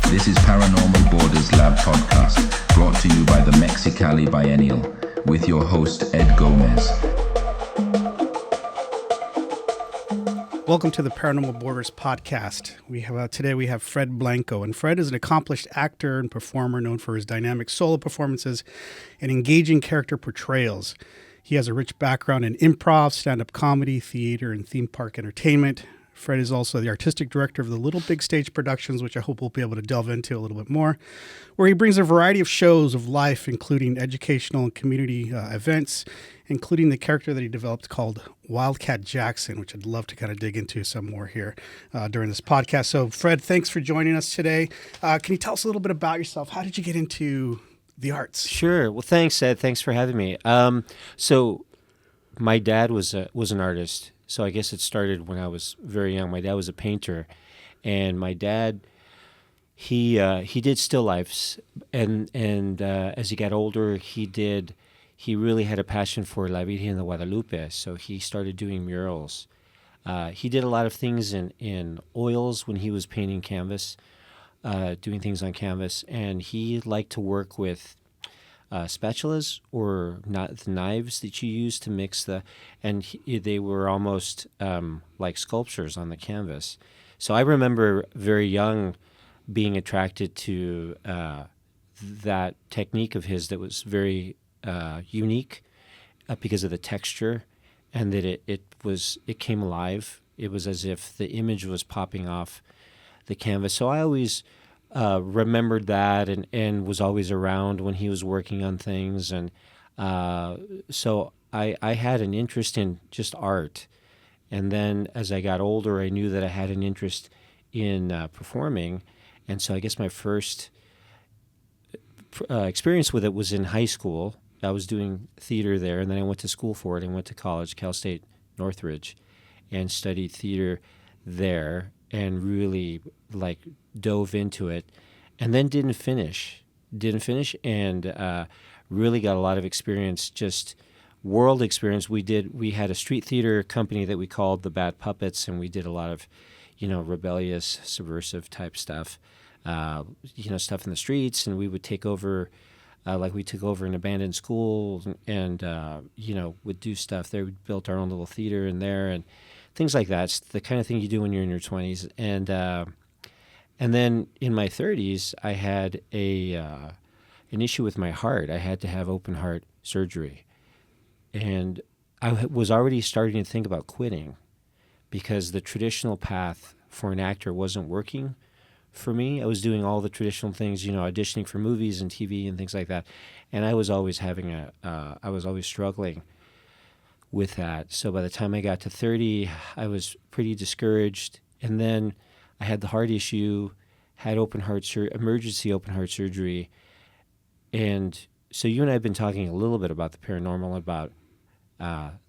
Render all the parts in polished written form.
This is Paranormal Borders Lab Podcast, brought to you by the Mexicali Biennial, with your host, Ed Gomez. Welcome to the Paranormal Borders Podcast. Today we have Fred Blanco, and Fred is an accomplished actor and performer known for his dynamic solo performances and engaging character portrayals. He has a rich background in improv, stand-up comedy, theater, and theme park entertainment. Fred is also the artistic director of the Little Big Stage Productions, which I hope we'll be able to delve into a little bit more, where he brings a variety of shows of life, including educational and community events, including the character that he developed called Wildcat Jackson, which I'd love to kind of dig into some more here during this podcast. So, Fred, thanks for joining us today. Can you tell us a little bit about yourself? How did you get into the arts? Sure. Well, thanks, Ed. Thanks for having me. So my dad was an artist. So I guess it started when I was very young. My dad was a painter, and my dad, he did still lifes, and as he got older, he really had a passion for La Virgen de Guadalupe. So he started doing murals. He did a lot of things in oils when he was painting canvas, doing things on canvas, and he liked to work with spatulas or not the knives that you use to mix they were almost like sculptures on the canvas. So I remember very young being attracted to that technique of his that was very unique because of the texture, and that it came alive. It was as if the image was popping off the canvas. So I always remembered that and was always around when he was working on things. And so I had an interest in just art. And then as I got older, I knew that I had an interest in performing. And so I guess my first experience with it was in high school. I was doing theater there, and then I went to school for it and went to college, Cal State Northridge, and studied theater there and really dove into it, and then didn't finish and really got a lot of experience, just world experience. We had a street theater company that we called the Bad Puppets, and we did a lot of rebellious, subversive type stuff, stuff in the streets, and we would take over we took over an abandoned school and would do stuff there. We built our own little theater in there and things like that. It's the kind of thing you do when you're in your 20s. And then in my 30s, I had an issue with my heart. I had to have open heart surgery. And I was already starting to think about quitting because the traditional path for an actor wasn't working for me. I was doing all the traditional things, auditioning for movies and TV and things like that. And I was always I was always struggling with that. So by the time I got to 30, I was pretty discouraged. And then I had the heart issue, had emergency open heart surgery. And so you and I have been talking a little bit about the paranormal, about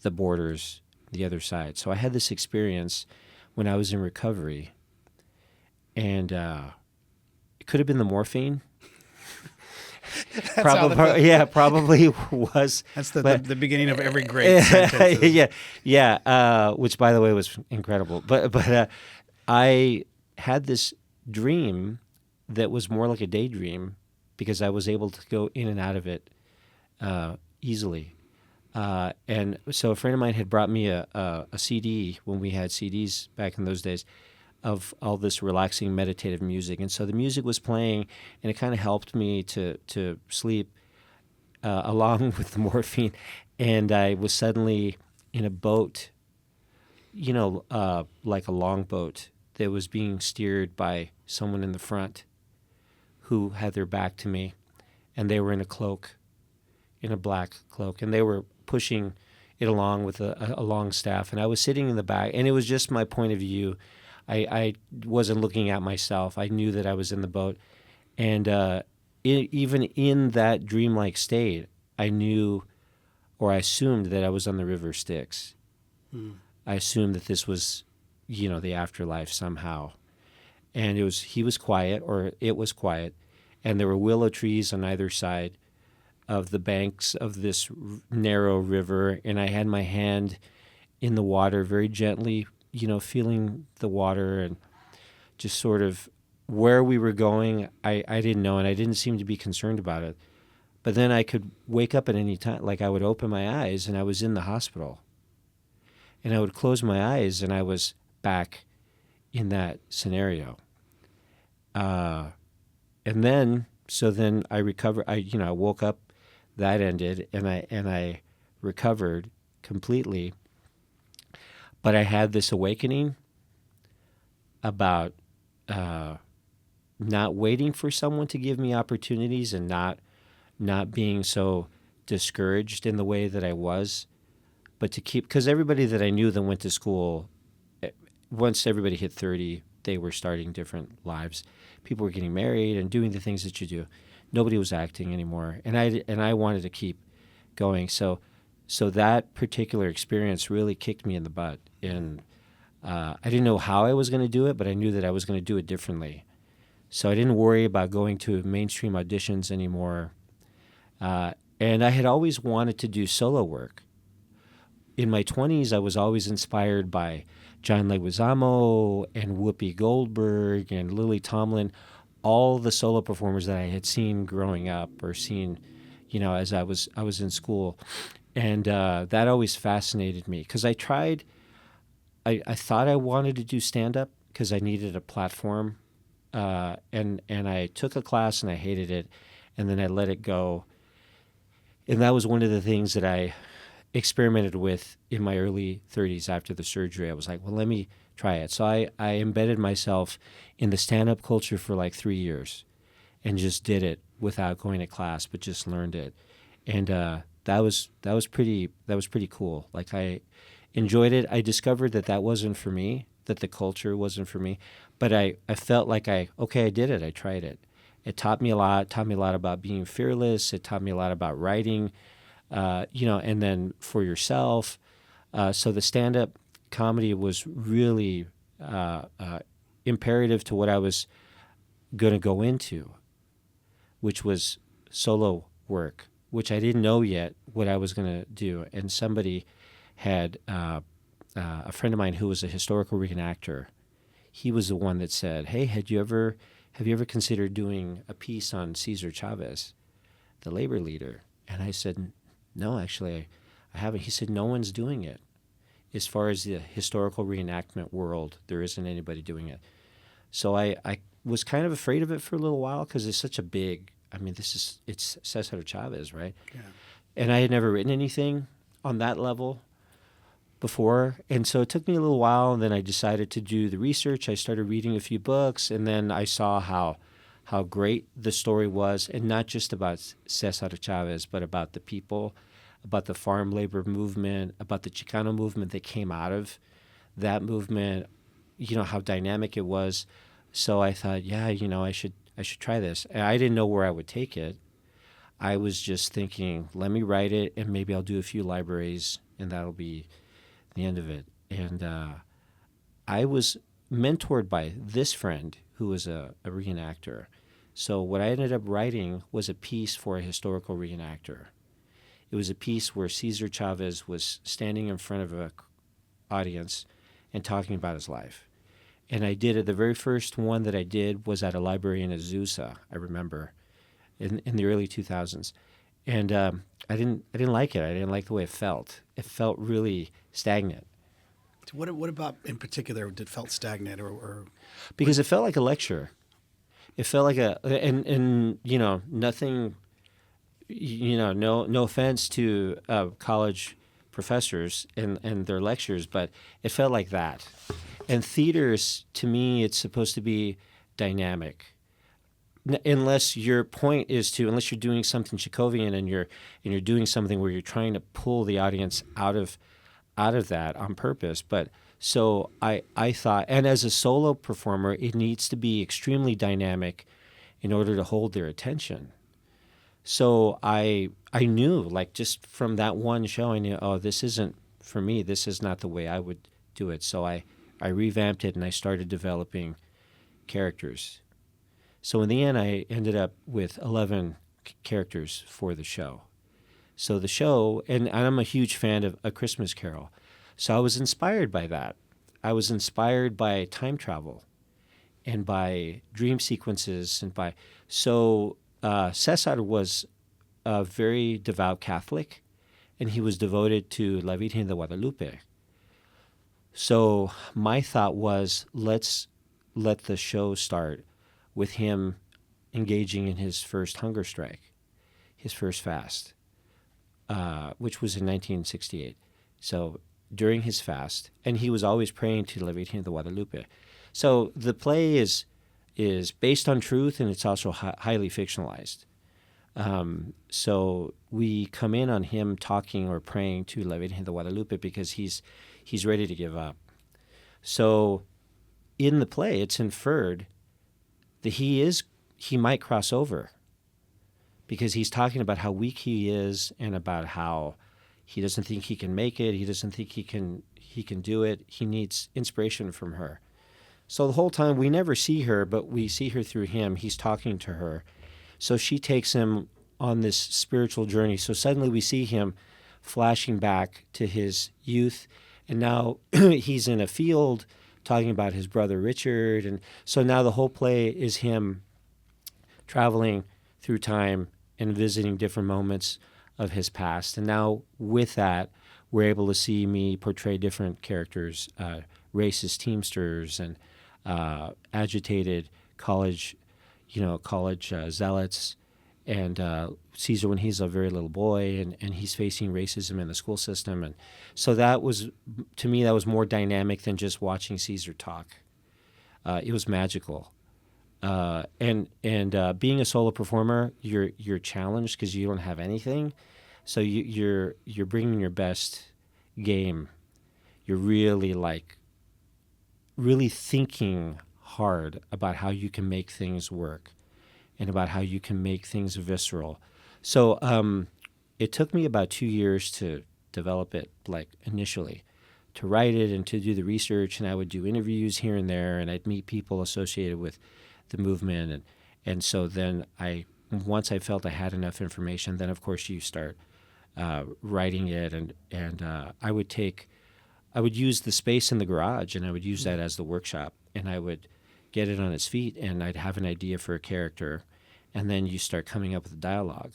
the borders, the other side. So I had this experience when I was in recovery. And it could have been the morphine. Probably was. That's the beginning of every great sentence. Yeah. Which, by the way, was incredible. But I had this dream that was more like a daydream because I was able to go in and out of it easily. And so a friend of mine had brought me a CD when we had CDs back in those days of all this relaxing meditative music. And so the music was playing, and it kind of helped me to sleep along with the morphine. And I was suddenly in a boat, like a long boat that was being steered by someone in the front who had their back to me, and they were in a black cloak, and they were pushing it along with a long staff. And I was sitting in the back, and it was just my point of view. I wasn't looking at myself. I knew that I was in the boat. And even in that dreamlike state, I knew, or I assumed that I was on the River Styx. I assumed that this was, the afterlife somehow. And he was quiet, or it was quiet, and there were willow trees on either side of the banks of this narrow river, and I had my hand in the water very gently, feeling the water and just sort of where we were going, I didn't know, and I didn't seem to be concerned about it. But then I could wake up at any time. Like I would open my eyes and I was in the hospital. And I would close my eyes and I was back in that scenario. And then I recovered. I woke up, that ended, and I recovered completely. But I had this awakening about not waiting for someone to give me opportunities and not being so discouraged in the way that I was, but to keep, because everybody that I knew that went to school, once everybody hit 30, they were starting different lives. People were getting married and doing the things that you do. Nobody was acting anymore, and I wanted to keep going. So that particular experience really kicked me in the butt, and I didn't know how I was going to do it, but I knew that I was going to do it differently. So I didn't worry about going to mainstream auditions anymore. And I had always wanted to do solo work. In my 20s, I was always inspired by John Leguizamo and Whoopi Goldberg and Lily Tomlin, all the solo performers that I had seen growing up or seen, as I was in school. And that always fascinated me because I thought I wanted to do stand-up because I needed a platform. And I took a class and I hated it, and then I let it go. And that was one of the things that I experimented with in my early 30s after the surgery. I was like, well, let me try it. So I embedded myself in the stand-up culture for like 3 years and just did it without going to class, but just learned it. And that was pretty cool. Like I enjoyed it. I discovered that wasn't for me, that the culture wasn't for me. But I felt like I did it. I tried it. It taught me a lot. It taught me a lot about being fearless. It taught me a lot about writing, and then for yourself. So the stand-up comedy was really imperative to what I was going to go into, which was solo work, which I didn't know yet what I was going to do. And somebody had a friend of mine who was a historical reenactor. He was the one that said, "Hey, have you ever considered doing a piece on Cesar Chavez, the labor leader?" And I said, "No, actually, I haven't." He said, "No one's doing it. As far as the historical reenactment world, there isn't anybody doing it." So I was kind of afraid of it for a little while because it's such a big. It's Cesar Chavez, right? Yeah. And I had never written anything on that level before. And so it took me a little while, and then I decided to do the research. I started reading a few books, and then I saw how great the story was, and not just about Cesar Chavez, but about the people, about the farm labor movement, about the Chicano movement that came out of that movement, how dynamic it was. So I thought, I should try this. And I didn't know where I would take it. I was just thinking, let me write it, and maybe I'll do a few libraries, and that'll be the end of it. And I was mentored by this friend who was a reenactor. So what I ended up writing was a piece for a historical reenactor. It was a piece where Cesar Chavez was standing in front of an audience and talking about his life. And I did it. The very first one that I did was at a library in Azusa, I remember, in the early 2000s. And I didn't like it. I didn't like the way it felt. It felt really stagnant. What about in particular did felt stagnant or because it felt like a lecture. It felt like nothing, no offense to college professors and their lectures, but it felt like that. And theaters, to me, it's supposed to be dynamic. Unless your point is unless you're doing something Chekhovian and you're doing something where you're trying to pull the audience out of that on purpose. But so I thought, and as a solo performer, it needs to be extremely dynamic in order to hold their attention. So I knew, like, just from that one show, I knew, this isn't for me. This is not the way I would do it. So I revamped it and I started developing characters. So in the end, I ended up with 11 characters for the show. So the show, and I'm a huge fan of A Christmas Carol. So I was inspired by that. I was inspired by time travel and by dream sequences César was a very devout Catholic, and he was devoted to La Virgen de Guadalupe. So my thought was, let's let the show start with him engaging in his first hunger strike, his first fast, which was in 1968. So during his fast, and he was always praying to La Virgen de Guadalupe. So the play is based on truth, and it's also highly fictionalized. So we come in on him talking or praying to La Virgen de Guadalupe because he's ready to give up. So in the play, it's inferred that he might cross over, because he's talking about how weak he is and about how he doesn't think he can make it. He doesn't think he can do it. He needs inspiration from her. So the whole time we never see her, but we see her through him. He's talking to her. So she takes him on this spiritual journey. So suddenly we see him flashing back to his youth, and now he's in a field talking about his brother Richard. And so now the whole play is him traveling through time and visiting different moments of his past. And now with that, we're able to see me portray different characters, racist teamsters and agitated college zealots, and Cesar when he's a very little boy, and he's facing racism in the school system. And so that was, to me, that was more dynamic than just watching Cesar talk. It was magical. And being a solo performer, you're challenged because you don't have anything. So you're bringing your best game. You're really thinking hard about how you can make things work and about how you can make things visceral. So it took me about 2 years to develop it, initially, to write it and to do the research. And I would do interviews here and there, and I'd meet people associated with the movement. And so then once I felt I had enough information, then of course you start writing it. And I would use the space in the garage, and I would use that as the workshop, and I would get it on its feet, and I'd have an idea for a character, and then you start coming up with a dialogue.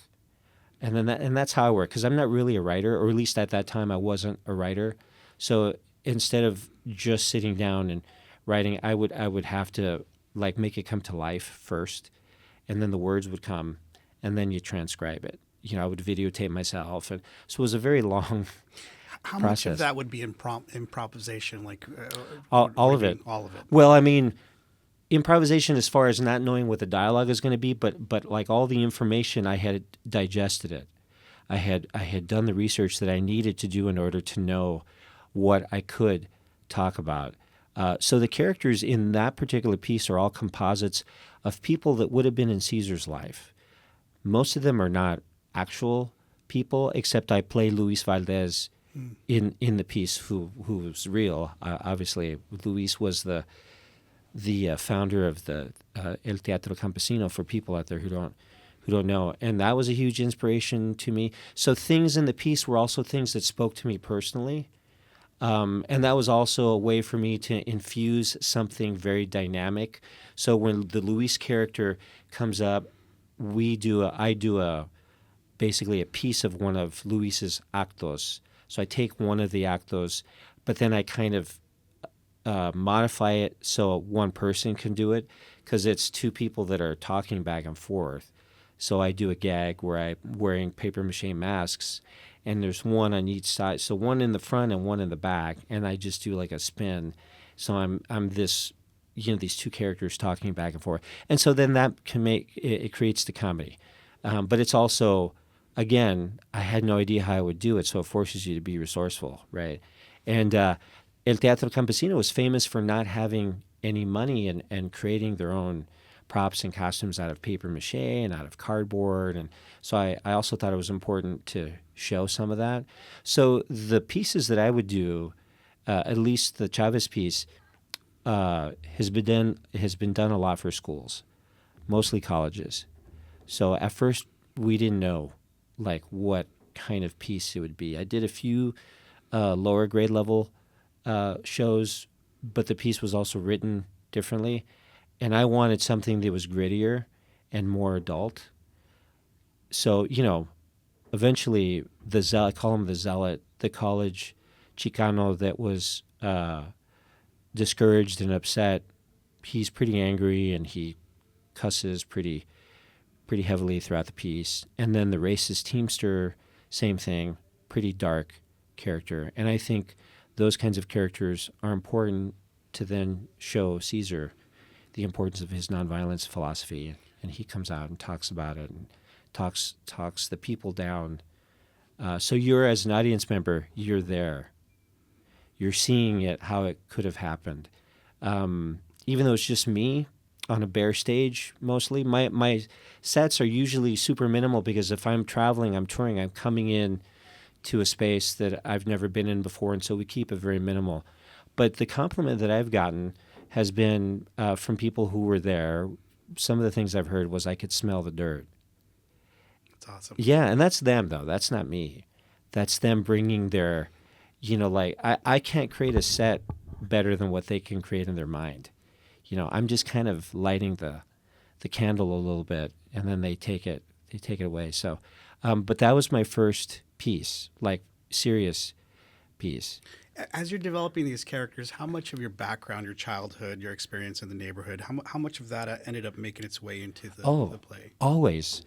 And then that's how I work, because I'm not really a writer, or at least at that time I wasn't a writer. So instead of just sitting down and writing, I would have to make it come to life first, and then the words would come, and then you transcribe it. I would videotape myself, and so it was a very long How process. much of that would be improvisation? All of it. All of it. Well, I mean, improvisation as far as not knowing what the dialogue is going to be, but all the information, I had digested it. I had done the research that I needed to do in order to know what I could talk about. So the characters in that particular piece are all composites of people that would have been in Cesar's life. Most of them are not actual people, except I play Luis Valdez in the piece, who was real. Obviously, Luis was the founder of the El Teatro Campesino, for people out there who don't know, and that was a huge inspiration to me. So things in the piece were also things that spoke to me personally, and that was also a way for me to infuse something very dynamic. So when the Luis character comes up, I do basically a piece of one of Luis's actos. So I take one of the actos, but then I kind of modify it so one person can do it, because it's two people that are talking back and forth. So I do a gag where I'm wearing papier-mâché masks, and there's one on each side. So one in the front and one in the back, and I just do a spin. So I'm this, these two characters talking back and forth. And so then that can it creates the comedy. But it's also, again, I had no idea how I would do it, so it forces you to be resourceful, right? And El Teatro Campesino was famous for not having any money and creating their own props and costumes out of papier-mâché and out of cardboard. And so I also thought it was important to show some of that. So the pieces that I would do, at least the Chavez piece, has been done a lot for schools, mostly colleges. So at first we didn't know what kind of piece it would be. I did a few lower grade level shows, but the piece was also written differently. and I wanted something that was grittier and more adult. So, eventually the zealot, I call him the zealot, the college Chicano that was discouraged and upset, he's pretty angry and he cusses pretty heavily throughout the piece. And then the racist teamster, same thing, pretty dark character. And I think those kinds of characters are important to then show Cesar the importance of his nonviolence philosophy. And he comes out and talks about it and talks the people down. So you're, as an audience member, you're there. You're seeing it, how it could have happened. Even though it's just me on a bare stage mostly, my sets are usually super minimal because if I'm traveling, I'm touring, I'm coming in to a space that I've never been in before, and so we keep it very minimal. But the compliment that I've gotten has been from people who were there. Some of the things I've heard was I could smell the dirt. That's awesome. Yeah, and that's them, though. That's not me. That's them bringing their, I can't create a set better than what they can create in their mind. I'm just kind of lighting the candle a little bit, and then they take it away. So, but that was my first piece, like serious piece. As you're developing these characters, how much of your background, your childhood, your experience in the neighborhood, how much of that ended up making its way into the play? Always.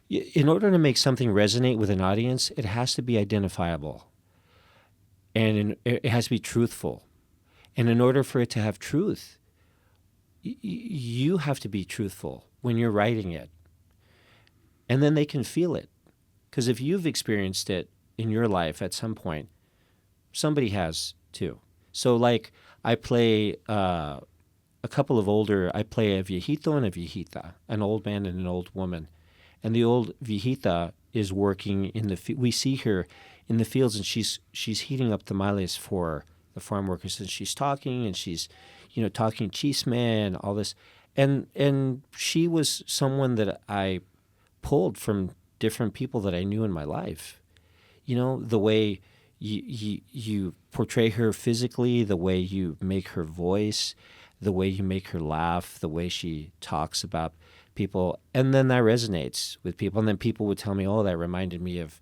In order to make something resonate with an audience, it has to be identifiable, and it has to be truthful. And in order for it to have truth, you have to be truthful when you're writing it. And then they can feel it. Because if you've experienced it in your life at some point, somebody has too. So like I play I play a viejito and a viejita, an old man and an old woman. And the old viejita is working in we see her in the fields, and she's heating up tamales for the farm workers, and she's talking, and she's talking chisme and all this. And she was someone that I pulled from different people that I knew in my life. The way you portray her physically, the way you make her voice, the way you make her laugh, the way she talks about people. And then that resonates with people. And then people would tell me, oh, that reminded me of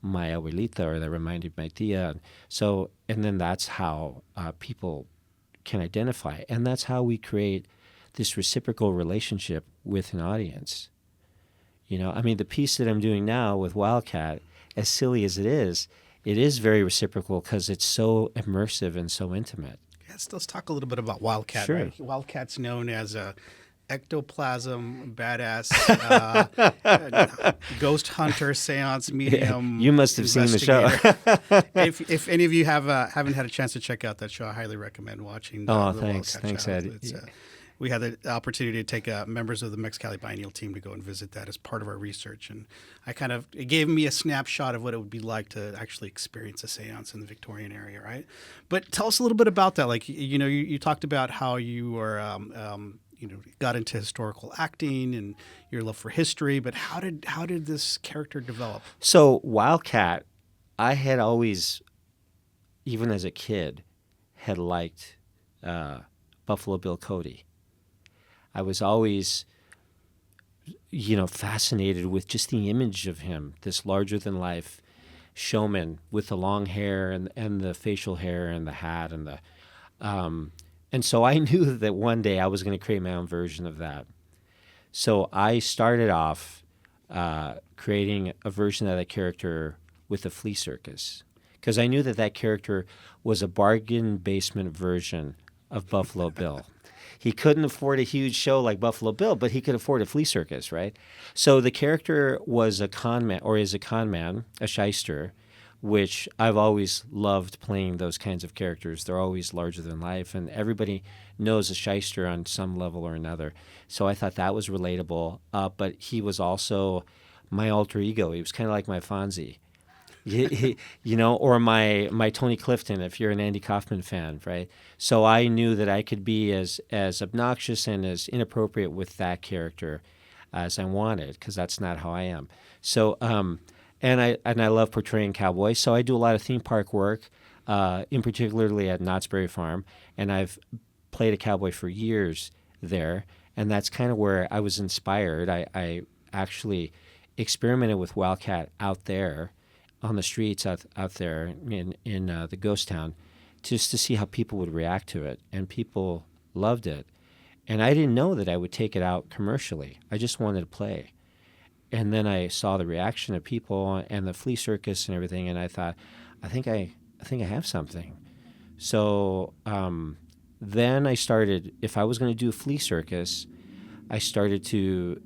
my abuelita, or that reminded my tia. And then that's how people can identify. And that's how we create this reciprocal relationship with an audience. The piece that I'm doing now with Wildcat, as silly as it is very reciprocal because it's so immersive and so intimate. Yes, let's talk a little bit about Wildcat. Sure. Right? Wildcat's known as a ectoplasm badass ghost hunter, seance medium. You must have seen the show. if any of you haven't had a chance to check out that show, I highly recommend watching. Thanks, Ed. We had the opportunity to take members of the Mexicali Biennial team to go and visit that as part of our research, and it gave me a snapshot of what it would be like to actually experience a seance in the Victorian area, right? But tell us a little bit about that. Like, you talked about how you were, got into historical acting and your love for history, but how did this character develop? So Wildcat, I had always, even as a kid, had liked Buffalo Bill Cody. I was always, fascinated with just the image of him, this larger-than-life showman with the long hair and the facial hair and the hat and so I knew that one day I was going to create my own version of that. So I started off creating a version of that character with a flea circus, because I knew that character was a bargain basement version of Buffalo Bill. He couldn't afford a huge show like Buffalo Bill, but he could afford a flea circus, right? So the character was a con man, or is a con man, a shyster, which I've always loved playing those kinds of characters. They're always larger than life, and everybody knows a shyster on some level or another. So I thought that was relatable, but he was also my alter ego. He was kind of like my Fonzie. Or my Tony Clifton, if you're an Andy Kaufman fan, right? So I knew that I could be as obnoxious and as inappropriate with that character as I wanted, because that's not how I am. So, and I love portraying cowboys. So I do a lot of theme park work, in particularly at Knott's Berry Farm, and I've played a cowboy for years there. And that's kind of where I was inspired. I actually experimented with Wildcat out there on the streets out there in the ghost town, just to see how people would react to it. And people loved it. And I didn't know that I would take it out commercially. I just wanted to play. And then I saw the reaction of people and the flea circus and everything, and I thought, I think I have something. So then I started, if I was going to do a flea circus, I started to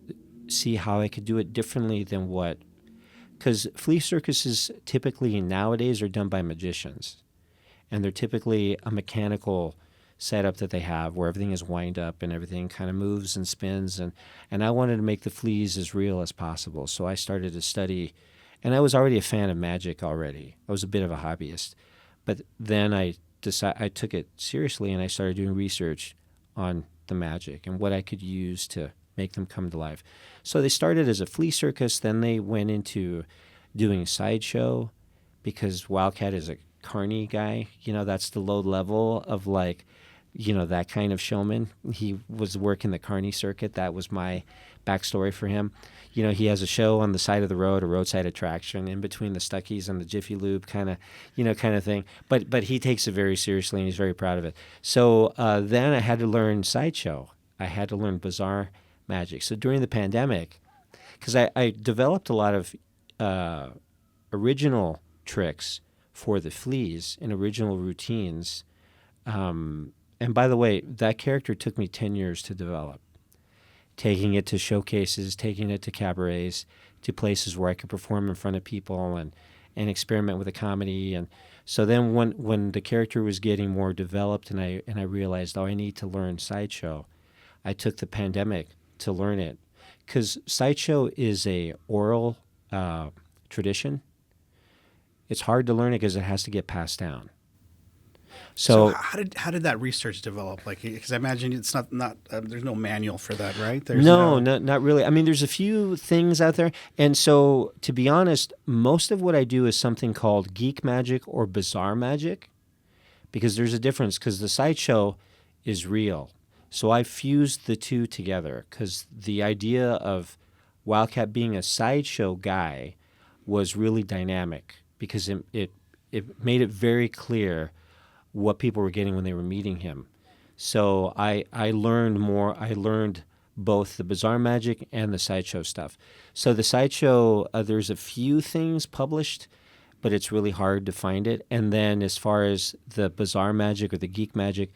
see how I could do it differently than what, because flea circuses typically nowadays are done by magicians, and they're typically a mechanical setup that they have where everything is wind up and everything kind of moves and spins, and I wanted to make the fleas as real as possible. So I started to study, and I was already a fan of magic already. I was a bit of a hobbyist, but then I took it seriously, and I started doing research on the magic and what I could use to make them come to life. So they started as a flea circus, then they went into doing sideshow, because Wildcat is a carny guy. That's the low level of that kind of showman. He was working the carny circuit. That was my backstory for him. He has a show on the side of the road, a roadside attraction, in between the Stuckies and the Jiffy Lube kind of thing. But he takes it very seriously, and he's very proud of it. So then I had to learn sideshow. I had to learn bizarre magic. So during the pandemic, because I developed a lot of original tricks for the fleas and original routines. And by the way, that character took me 10 years to develop, taking it to showcases, taking it to cabarets, to places where I could perform in front of people and experiment with the comedy. And so then when the character was getting more developed, and I realized, I need to learn sideshow, I took the pandemic to learn it, because sideshow is a oral tradition. It's hard to learn it because it has to get passed down. So how did that research develop? Because I imagine it's not there's no manual for that, right? Not really. I mean, there's a few things out there, and so to be honest, most of what I do is something called geek magic or bizarre magic, because there's a difference. Because the sideshow is real, so I fused the two together. Because the idea of Wildcat being a sideshow guy was really dynamic, because it made it very clear what people were getting when they were meeting him. So I learned more. I learned both the bizarre magic and the sideshow stuff. So the sideshow, there's a few things published, but it's really hard to find it. And then as far as the bizarre magic or the geek magic,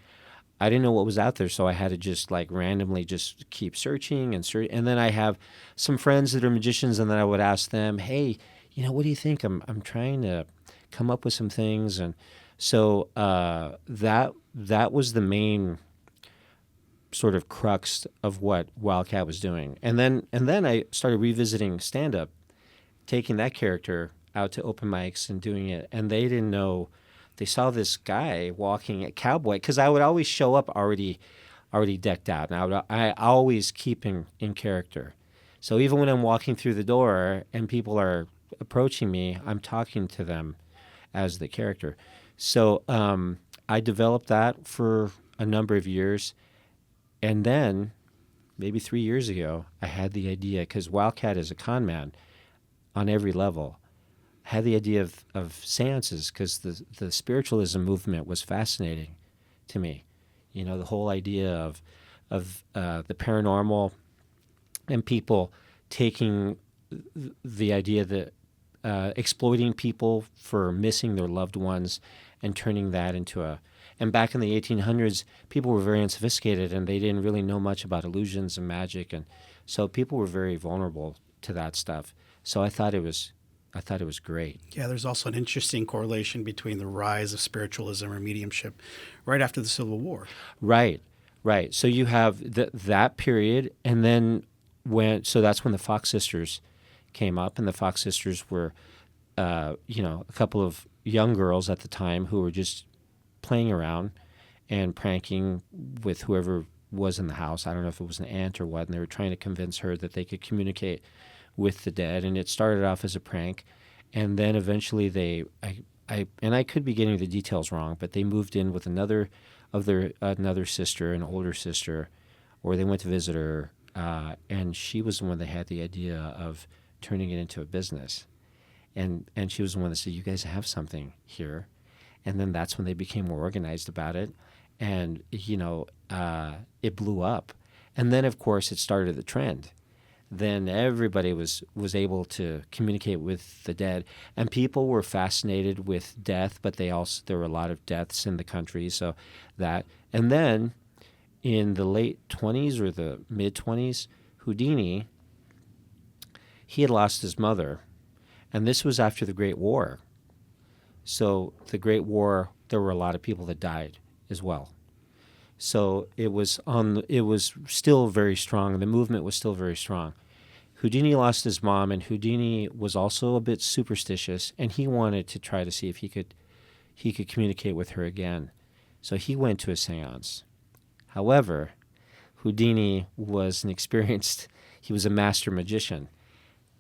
I didn't know what was out there, so I had to just randomly just keep searching and search. And then I have some friends that are magicians, and then I would ask them, hey, what do you think? I'm trying to come up with some things. And so that was the main sort of crux of what Wildcat was doing. And then I started revisiting stand-up, taking that character out to open mics and doing it. And they didn't know. They saw this guy walking at cowboy, because I would always show up already decked out. And I always keep in character. So even when I'm walking through the door and people are approaching me, I'm talking to them as the character. So I developed that for a number of years. And then maybe 3 years ago, I had the idea, because Wildcat is a con man on every level. I had the idea of seances, because the spiritualism movement was fascinating to me. The whole idea of the paranormal, and people taking the idea that exploiting people for missing their loved ones and turning that into and back in the 1800s, people were very unsophisticated, and they didn't really know much about illusions and magic, and so people were very vulnerable to that stuff. So I thought it was great. Yeah, there's also an interesting correlation between the rise of spiritualism or mediumship right after the Civil War. Right. So you have that period, and then that's when the Fox sisters came up, and the Fox sisters were, a couple of young girls at the time who were just playing around and pranking with whoever was in the house. I don't know if it was an aunt or what, and they were trying to convince her that they could communicate with the dead. And it started off as a prank, and then eventually I could be getting the details wrong, but they moved in with another sister, an older sister, or they went to visit her, and she was the one that had the idea of turning it into a business. And she was the one that said, you guys have something here. And then that's when they became more organized about it. And, it blew up. And then, of course, it started the trend. Then everybody was able to communicate with the dead. And people were fascinated with death, but there were a lot of deaths in the country. So that. And then in the late 20s or the mid-20s, Houdini, he had lost his mother. And this was after the Great War. So the Great War, there were a lot of people that died as well. So it was still very strong. The movement was still very strong. Houdini lost his mom, and Houdini was also a bit superstitious, and he wanted to try to see if he could communicate with her again. So he went to a seance. However, Houdini was he was a master magician,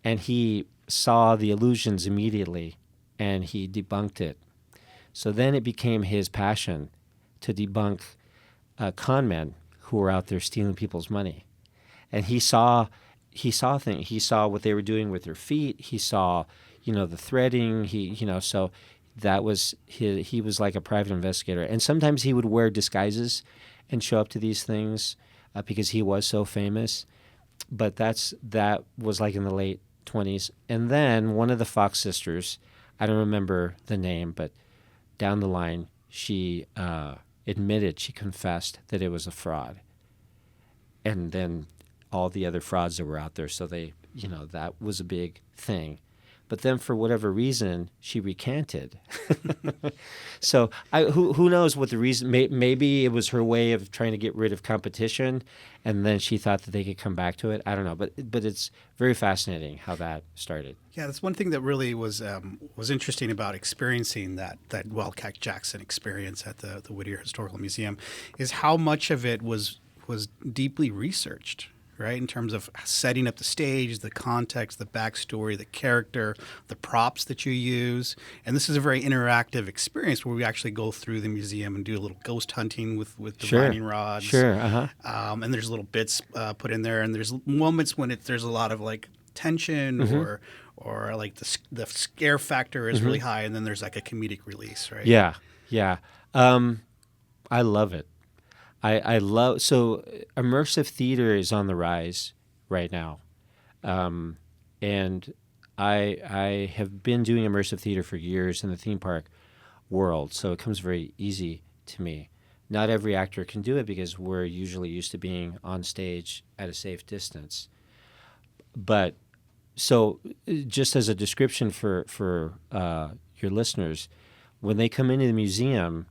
and he saw the illusions immediately, and he debunked it. So then it became his passion to debunk con men who were out there stealing people's money. And he saw things. He saw what they were doing with their feet. He saw, the threading. So that was he was like a private investigator. And sometimes he would wear disguises and show up to these things because he was so famous. But that was like in the late 20s. And then one of the Fox sisters, I don't remember the name, but down the line, she she confessed that it was a fraud. And then all the other frauds that were out there, so that was a big thing. But then for whatever reason, she recanted. So who knows what the reason, maybe it was her way of trying to get rid of competition, and then she thought that they could come back to it. I don't know, but it's very fascinating how that started. Yeah, that's one thing that really was interesting about experiencing that Wildcat Jackson experience at the Whittier Historical Museum is how much of it was deeply researched, right? In terms of setting up the stage, the context, the backstory, the character, the props that you use. And this is a very interactive experience where we actually go through the museum and do a little ghost hunting with the divining rods. Sure, uh-huh. And there's little bits put in there. And there's moments when there's a lot of like tension Mm-hmm. or like the scare factor is really high. And then there's like a comedic release, right? Yeah. I love it. I love, so immersive theater is on the rise right now. And I have been doing immersive theater for years in the theme park world, so it comes very easy to me. Not every actor can do it because we're usually used to being on stage at a safe distance. But so just as a description for your listeners, when they come into the museum,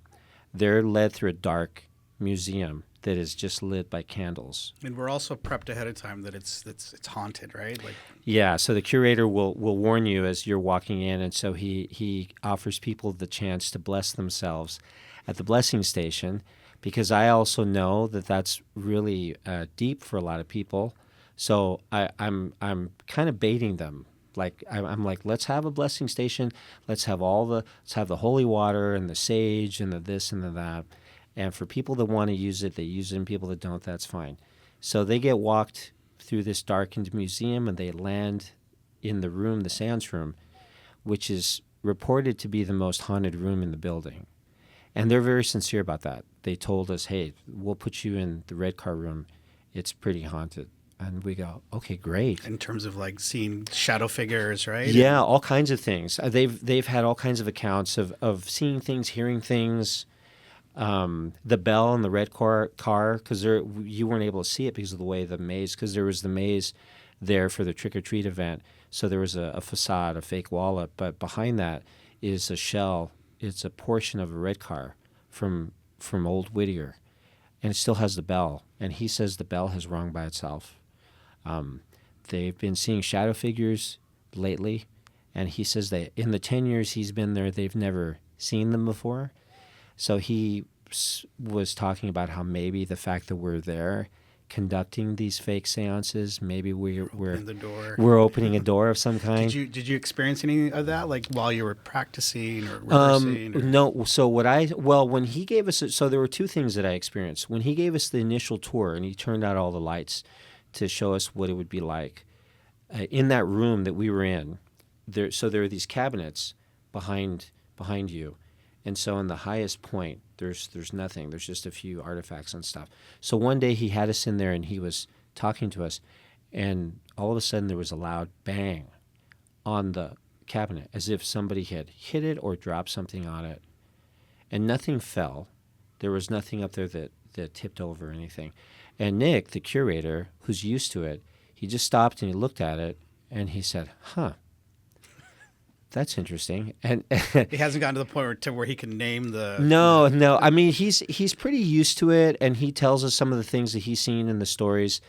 they're led through a dark museum that is just lit by candles. And we're also prepped ahead of time that it's haunted, right? Yeah, so the curator will warn you as you're walking in, and so he offers people the chance to bless themselves at the blessing station, because I also know that that's really deep for a lot of people. So I'm kind of baiting them. Like I'm like, let's have a blessing station. Let's have the holy water and the sage and the this and the that. And for people that want to use it, they use it, and people that don't, that's fine. So they get walked through this darkened museum, and they land in the room, the seance room, which is reported to be the most haunted room in the building. And they're very sincere about that. They told us, hey, we'll put you in the red car room. It's pretty haunted. And we go, okay, great. In terms of like seeing shadow figures, right? Yeah, all kinds of things. They've had all kinds of accounts of seeing things, hearing things. The bell in the red car, because you weren't able to see it because of the way the maze, because there was the maze there for the trick-or-treat event. So there was a facade, a fake wall up, but behind that is a shell. It's a portion of a red car from old Whittier, and it still has the bell. And he says the bell has rung by itself. They've been seeing shadow figures lately, and he says that in the 10 years he's been there, they've never seen them before. So he was talking about how maybe the fact that we're there conducting these fake seances. Maybe we're the door. we're opening a door of some kind. Did you experience any of that, like while you were practicing or rehearsing? No. So when he gave us, so there were two things that I experienced. When he gave us the initial tour and he turned out all the lights to show us what it would be like in that room that we were in. There are these cabinets behind you, and so on the highest point, there's nothing. There's just a few artifacts and stuff. So one day he had us in there and he was talking to us, and all of a sudden there was a loud bang on the cabinet, as if somebody had hit it or dropped something on it, and nothing fell. There was nothing up there that tipped over or anything. And Nick, the curator, who's used to it, he just stopped and he looked at it and he said, "Huh. That's interesting." And he hasn't gotten to the point where he can name the... No. I mean, he's pretty used to it, and he tells us some of the things that he's seen in the stories,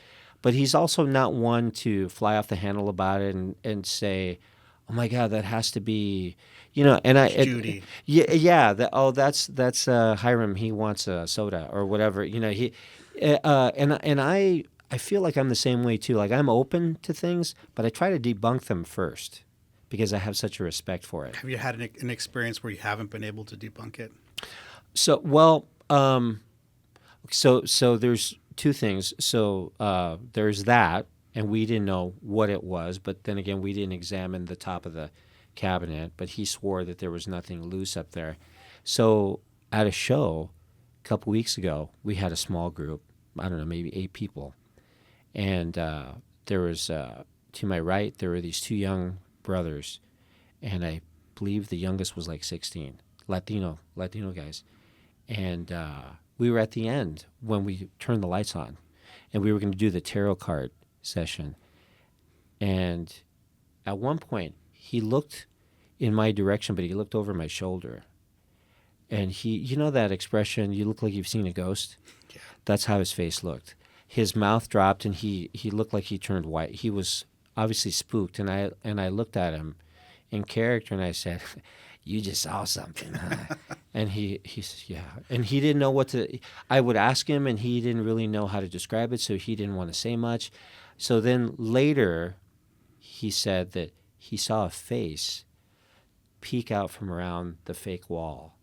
but he's also not one to fly off the handle about it and say, "Oh my God, that has to be," And Judy. That's Hiram. He wants a soda or whatever. I feel like I'm the same way too. Like, I'm open to things, but I try to debunk them first, because I have such a respect for it. Have you had an experience where you haven't been able to debunk it? So there's two things. So there's that, and we didn't know what it was, but then again, we didn't examine the top of the cabinet, but he swore that there was nothing loose up there. So at a show a couple weeks ago, we had a small group, I don't know, maybe 8 people. And there was, to my right, there were these 2 young brothers, and I believe the youngest was like 16, Latino guys. And we were at the end when we turned the lights on, and we were going to do the tarot card session. And at one point, he looked in my direction, but he looked over my shoulder. And he, that expression, you look like you've seen a ghost? Yeah. That's how his face looked. His mouth dropped, and he looked like he turned white. He was obviously spooked, and I looked at him in character, and I said, "You just saw something, huh?" And he said, "Yeah." And he didn't know what to. I would ask him, and he didn't really know how to describe it, so he didn't want to say much. So then later, he said that he saw a face peek out from around the fake wall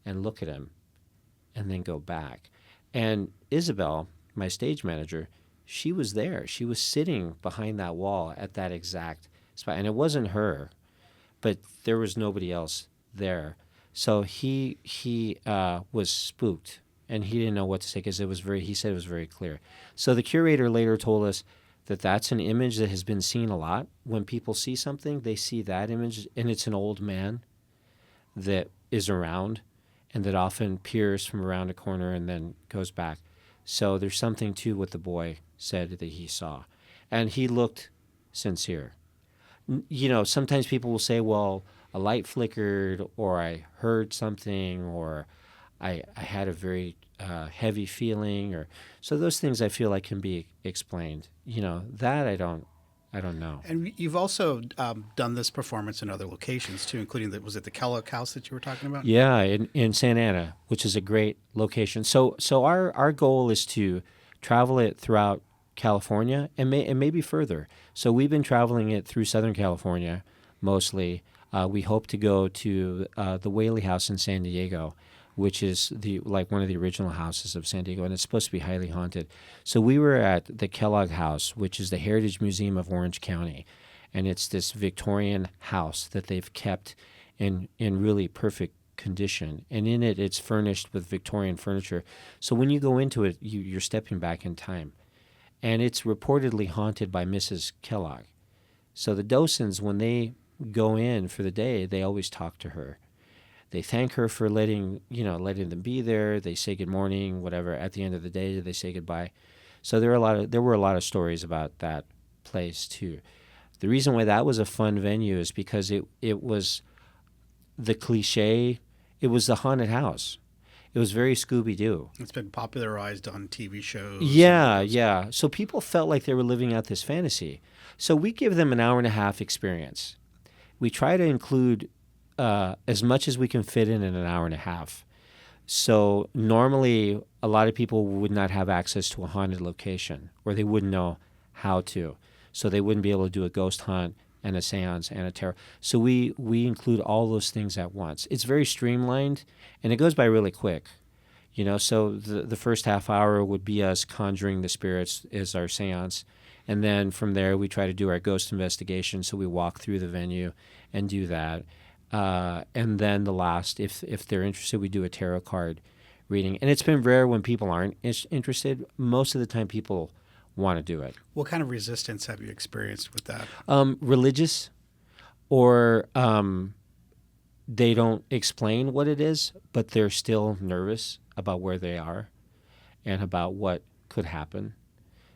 and look at him, and then go back. And Isabel, my stage manager, she was there. She was sitting behind that wall at that exact spot. And it wasn't her, but there was nobody else there. So he was spooked, and he didn't know what to say, because he said it was very clear. So the curator later told us that that's an image that has been seen a lot. When people see something, they see that image, and it's an old man that is around and that often peers from around a corner and then goes back. So there's something to what the boy said that he saw. And he looked sincere. Sometimes people will say, well, a light flickered, or I heard something, or I had a very heavy feeling, so those things I feel like can be explained. That I don't know. And you've also done this performance in other locations too, including was it the Kellogg house that you were talking about? Yeah, in Santa Ana, which is a great location. So our goal is to travel it throughout California and maybe further. So we've been traveling it through Southern California mostly. We hope to go to the Whaley House in San Diego, which is one of the original houses of San Diego, and it's supposed to be highly haunted. So we were at the Kellogg House, which is the Heritage Museum of Orange County, and it's this Victorian house that they've kept in really perfect condition. And in it, it's furnished with Victorian furniture. So when you go into it, you're stepping back in time. And it's reportedly haunted by Mrs. Kellogg. So the docents, when they go in for the day, they always talk to her. They thank her for letting them be there. They say good morning, whatever. At the end of the day, they say goodbye. So there were a lot of stories about that place too. The reason why that was a fun venue is because it was the cliche. It was the haunted house. It was very Scooby-Doo. It's been popularized on TV shows. Yeah. So people felt like they were living out this fantasy. So we give them an hour and a half experience. We try to include as much as we can fit in an hour and a half. So normally a lot of people would not have access to a haunted location, or they wouldn't know how to. So they wouldn't be able to do a ghost hunt and a seance and a tarot. So we include all those things at once. It's very streamlined, and it goes by really quick. So the first half hour would be us conjuring the spirits as our seance. And then from there, we try to do our ghost investigation. So we walk through the venue and do that. And then the last, if they're interested, we do a tarot card reading. And it's been rare when people aren't interested. Most of the time, people want to do it. What kind of resistance have you experienced with that? Religious, or they don't explain what it is, but they're still nervous about where they are and about what could happen.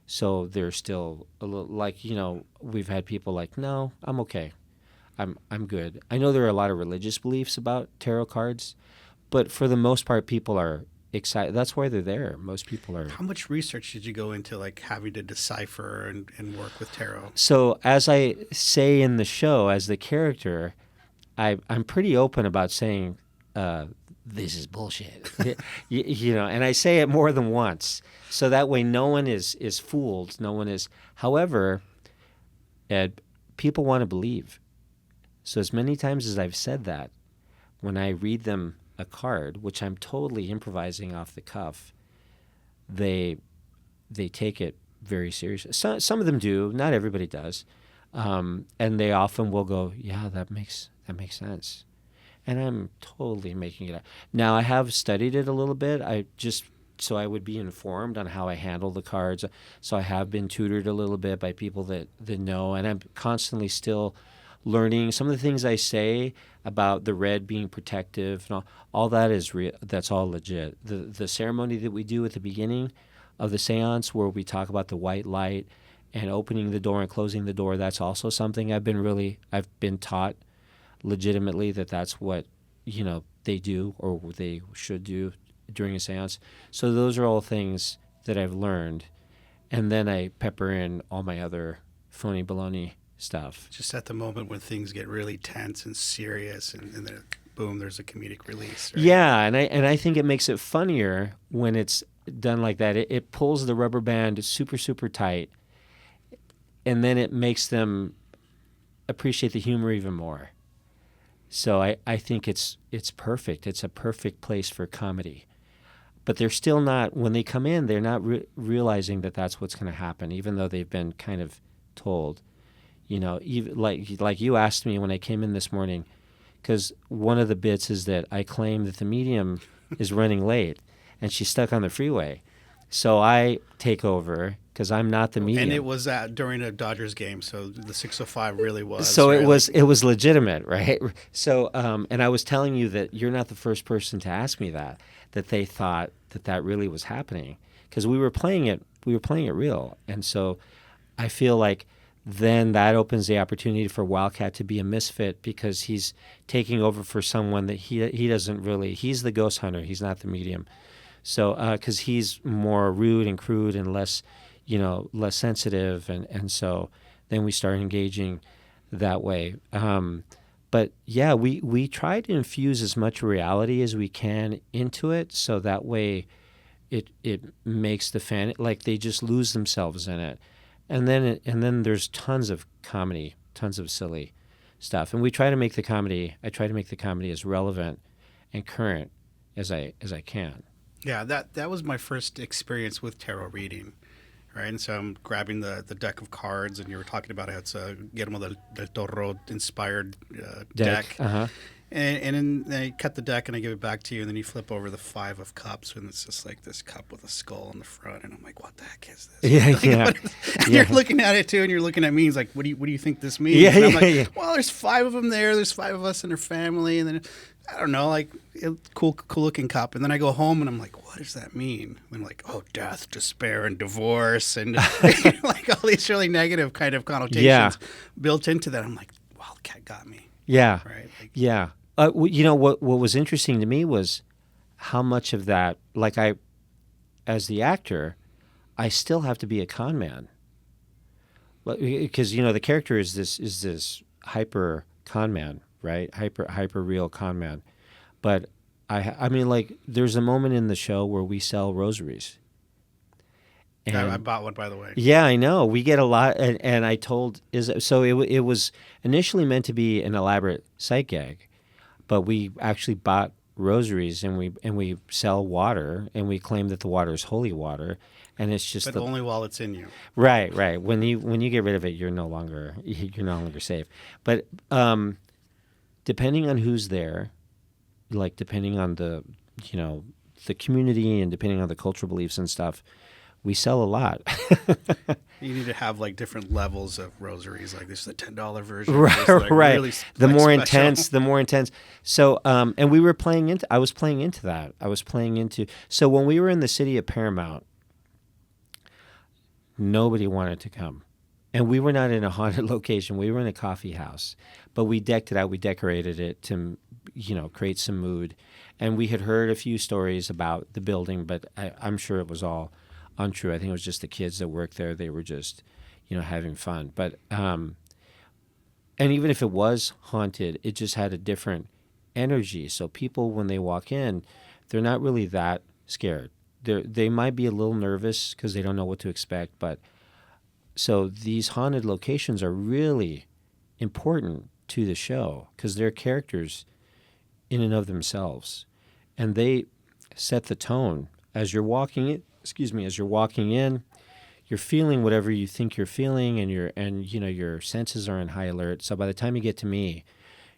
So they're still a little we've had people like, no, I'm okay. I'm good. I know there are a lot of religious beliefs about tarot cards, but for the most part, people are excited. That's why they're there. Most people are. How much research did you go into having to decipher and work with tarot? So as I say in the show, as the character, I'm pretty open about saying, this is bullshit, and I say it more than once. So that way no one is fooled. No one is. However, Ed, people want to believe. So as many times as I've said that, when I read them a card, which I'm totally improvising off the cuff, they take it very seriously. Some of them do. Not everybody does. And they often will go, yeah, that makes sense. And I'm totally making it up. Now, I have studied it a little bit. So I would be informed on how I handle the cards. So I have been tutored a little bit by people that know, and I'm constantly still learning. Some of the things I say about the red being protective, and all that is real. That's all legit. The ceremony that we do at the beginning of the seance, where we talk about the white light and opening the door and closing the door, that's also something I've been taught legitimately that's what they do, or they should do during a seance. So those are all things that I've learned, and then I pepper in all my other phony baloney stuff. Just at the moment when things get really tense and serious, and then boom, there's a comedic release. Right? Yeah, and I think it makes it funnier when it's done like that. It pulls the rubber band super, super tight, and then it makes them appreciate the humor even more. So I think it's perfect. It's a perfect place for comedy. But they're still not, when they come in, they're not realizing that that's what's going to happen, even though they've been kind of told. Even like you asked me when I came in this morning, because one of the bits is that I claim that the medium is running late, and she's stuck on the freeway. So I take over because I'm not the medium. And it was during a Dodgers game, so the 6:05 really was. So it was legitimate, right? So and I was telling you that you're not the first person to ask me that they thought that really was happening, because we were playing it real, and so I feel like then that opens the opportunity for Wildcat to be a misfit, because he's taking over for someone that he doesn't really. He's the ghost hunter. He's not the medium. So because he's more rude and crude and less sensitive, and so then we start engaging that way. But yeah, we try to infuse as much reality as we can into it, so that way it makes the fan, like, they just lose themselves in it. And then there's tons of comedy, tons of silly stuff, and I try to make the comedy as relevant and current as I can. Yeah, that was my first experience with tarot reading, right? And so I'm grabbing the deck of cards, and you were talking about how it's a Guillermo del Toro inspired deck. Uh-huh. And then I cut the deck and I give it back to you, and then you flip over the 5 of Cups, and it's just like this cup with a skull on the front, and I'm like, what the heck is this? Yeah. And you're looking at it too, and you're looking at me. He's like, what do you think this means? And I'm like, well, there's 5 of them there. There's 5 of us and their family, and then I don't know, like, cool looking cup. And then I go home and I'm like, what does that mean? And I'm like, oh, death, despair, and divorce, and like all these really negative kind of connotations built into that. I'm like, Wildcat got me. Yeah. Right. Like, yeah. What was interesting to me was how much of that, like, as the actor, I still have to be a con man, because the character is this hyper con man, right? Hyper real con man, but I mean, like, there's a moment in the show where we sell rosaries. And I bought one, by the way. yeah, I know. We get a lot, and I told so it was initially meant to be an elaborate sight gag, but we actually bought rosaries, and we sell water, and we claim that the water is holy water, and it's just But only while it's in you. right. When you get rid of it, you're no longer safe. But depending on who's there, like depending on the the community and depending on the cultural beliefs and stuff, we sell a lot. You need to have like different levels of rosaries. Like this is a $10 version. Right, like right. Really, the like, more special. intense, the more intense. So, and we were playing into. I was playing into that. So when we were in the city of Paramount, nobody wanted to come, and we were not in a haunted location. We were in a coffee house, but we decked it out. We decorated it to, create some mood, and we had heard a few stories about the building, but I'm sure it was all untrue. I think it was just the kids that worked there. They were just, having fun. But and even if it was haunted, it just had a different energy. So people, when they walk in, they're not really that scared. They might be a little nervous because they don't know what to expect. But so these haunted locations are really important to the show because they're characters in and of themselves, and they set the tone as you're walking in. As you're walking in, you're feeling whatever you think you're feeling, and your senses are in high alert. So by the time you get to me,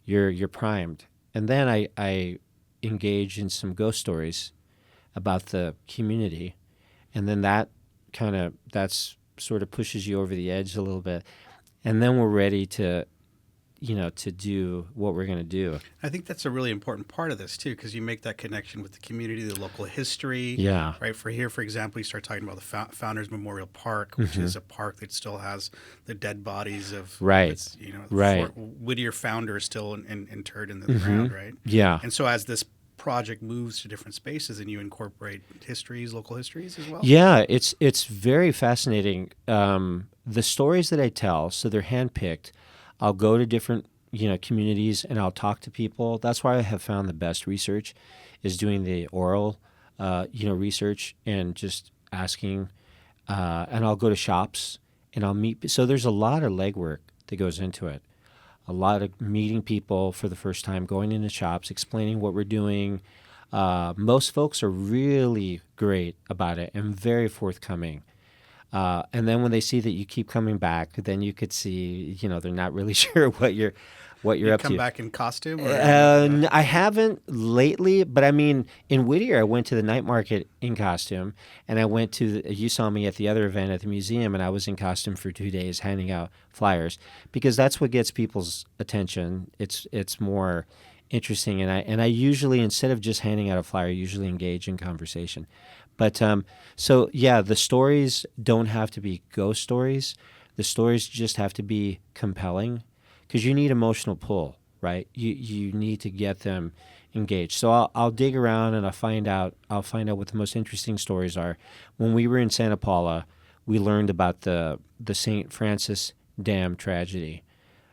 you're primed. And then I engage in some ghost stories about the community, and then that's sort of pushes you over the edge a little bit, and then we're ready to do what we're going to do. I think that's a really important part of this too, because you make that connection with the community, the local history. Yeah. Right. For example, you start talking about the Founders Memorial Park, which is a park that still has the dead bodies of right. Fort Whittier founders still interred in the ground. Right. Yeah. And so as this project moves to different spaces, and you incorporate local histories as well. Yeah, it's very fascinating. The stories that I tell, so they're handpicked. I'll go to different, communities, and I'll talk to people. That's why I have found the best research is doing the oral, research and just asking. And I'll go to shops and I'll meet. So there's a lot of legwork that goes into it. A lot of meeting people for the first time, going into shops, explaining what we're doing. Most folks are really great about it and very forthcoming. And then when they see that you keep coming back, then you could see, they're not really sure what you're up to. Come back in costume? I haven't lately, but I mean, in Whittier, I went to the night market in costume, and I went to you saw me at the other event at the museum, and I was in costume for 2 days handing out flyers because that's what gets people's attention. It's more interesting, and I usually, instead of just handing out a flyer, I usually engage in conversation. But so yeah, the stories don't have to be ghost stories. The stories just have to be compelling, because you need emotional pull, right? You need to get them engaged. So I'll dig around and I'll find out what the most interesting stories are. When we were in Santa Paula, we learned about the St. Francis Dam tragedy,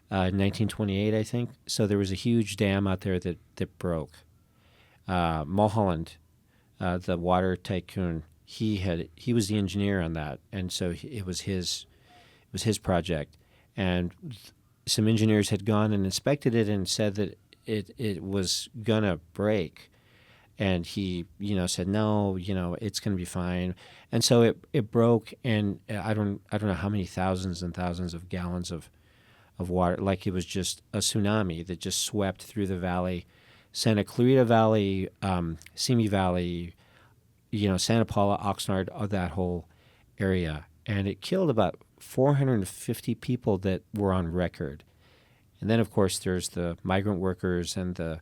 in 1928, I think. So there was a huge dam out there that broke. Mulholland, the water tycoon, he was the engineer on that, and so it was his project. And some engineers had gone and inspected it and said that it was gonna break, and he said no, it's gonna be fine. And so it broke, and I don't know how many thousands and thousands of gallons of water, like it was just a tsunami that just swept through the valley. Santa Clarita Valley, Simi Valley, Santa Paula, Oxnard, that whole area. And it killed about 450 people that were on record. And then, of course, there's the migrant workers and the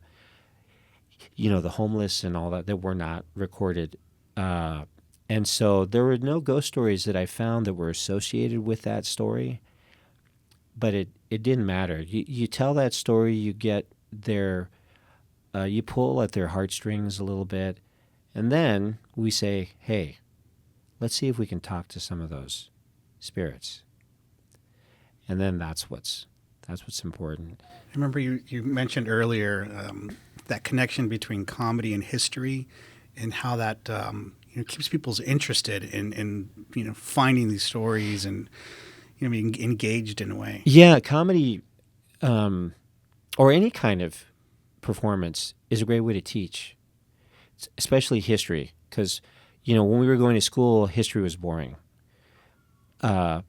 homeless and all that were not recorded. And so there were no ghost stories that I found that were associated with that story. But it didn't matter. You tell that story, you get their... you pull at their heartstrings a little bit, and then we say, hey, let's see if we can talk to some of those spirits. And then that's what's important. I remember you mentioned earlier that connection between comedy and history, and how that keeps people interested in finding these stories and being engaged in a way. Yeah, comedy or any kind of performance is a great way to teach, especially history, because when we were going to school, history was boring.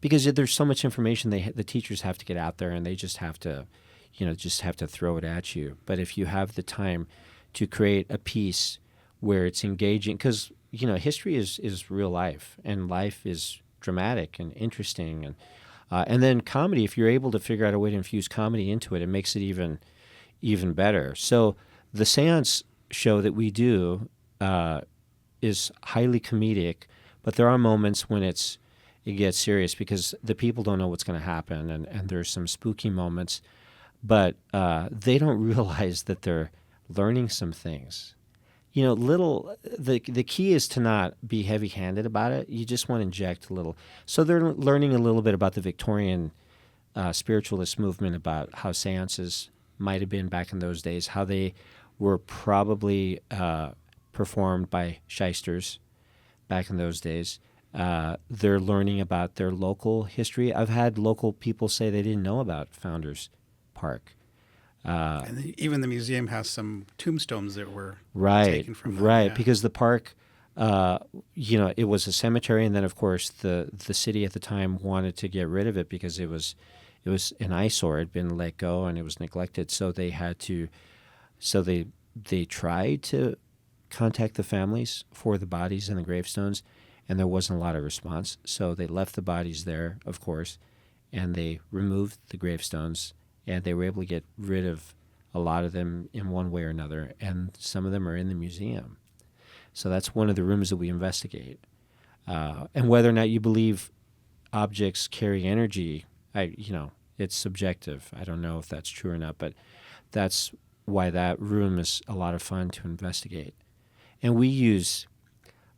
Because there's so much information the teachers have to get out there, and they just have to throw it at you. But if you have the time to create a piece where it's engaging, because history is real life, and life is dramatic and interesting, and then comedy. If you're able to figure out a way to infuse comedy into it, it makes it even better. So the Seance show that we do is highly comedic, but there are moments when it gets serious because the people don't know what's going to happen, and there's some spooky moments, but they don't realize that they're learning some things. The key is to not be heavy-handed about it. You just want to inject a little. So they're learning a little bit about the Victorian spiritualist movement, about how seances might have been back in those days, how they were probably performed by shysters back in those days. They're learning about their local history. I've had local people say they didn't know about Founders Park. And even the museum has some tombstones that were taken from that. Right, yeah. Because the park, it was a cemetery, and then of course the city at the time wanted to get rid of it because it was an eyesore. It had been let go and it was neglected. So they had to. So they tried to contact the families for the bodies and the gravestones, and there wasn't a lot of response. So they left the bodies there, of course, and they removed the gravestones. And they were able to get rid of a lot of them in one way or another, and some of them are in the museum. So that's one of the rooms that we investigate. And whether or not you believe objects carry energy, it's subjective. I don't know if that's true or not, but that's why that room is a lot of fun to investigate. And we use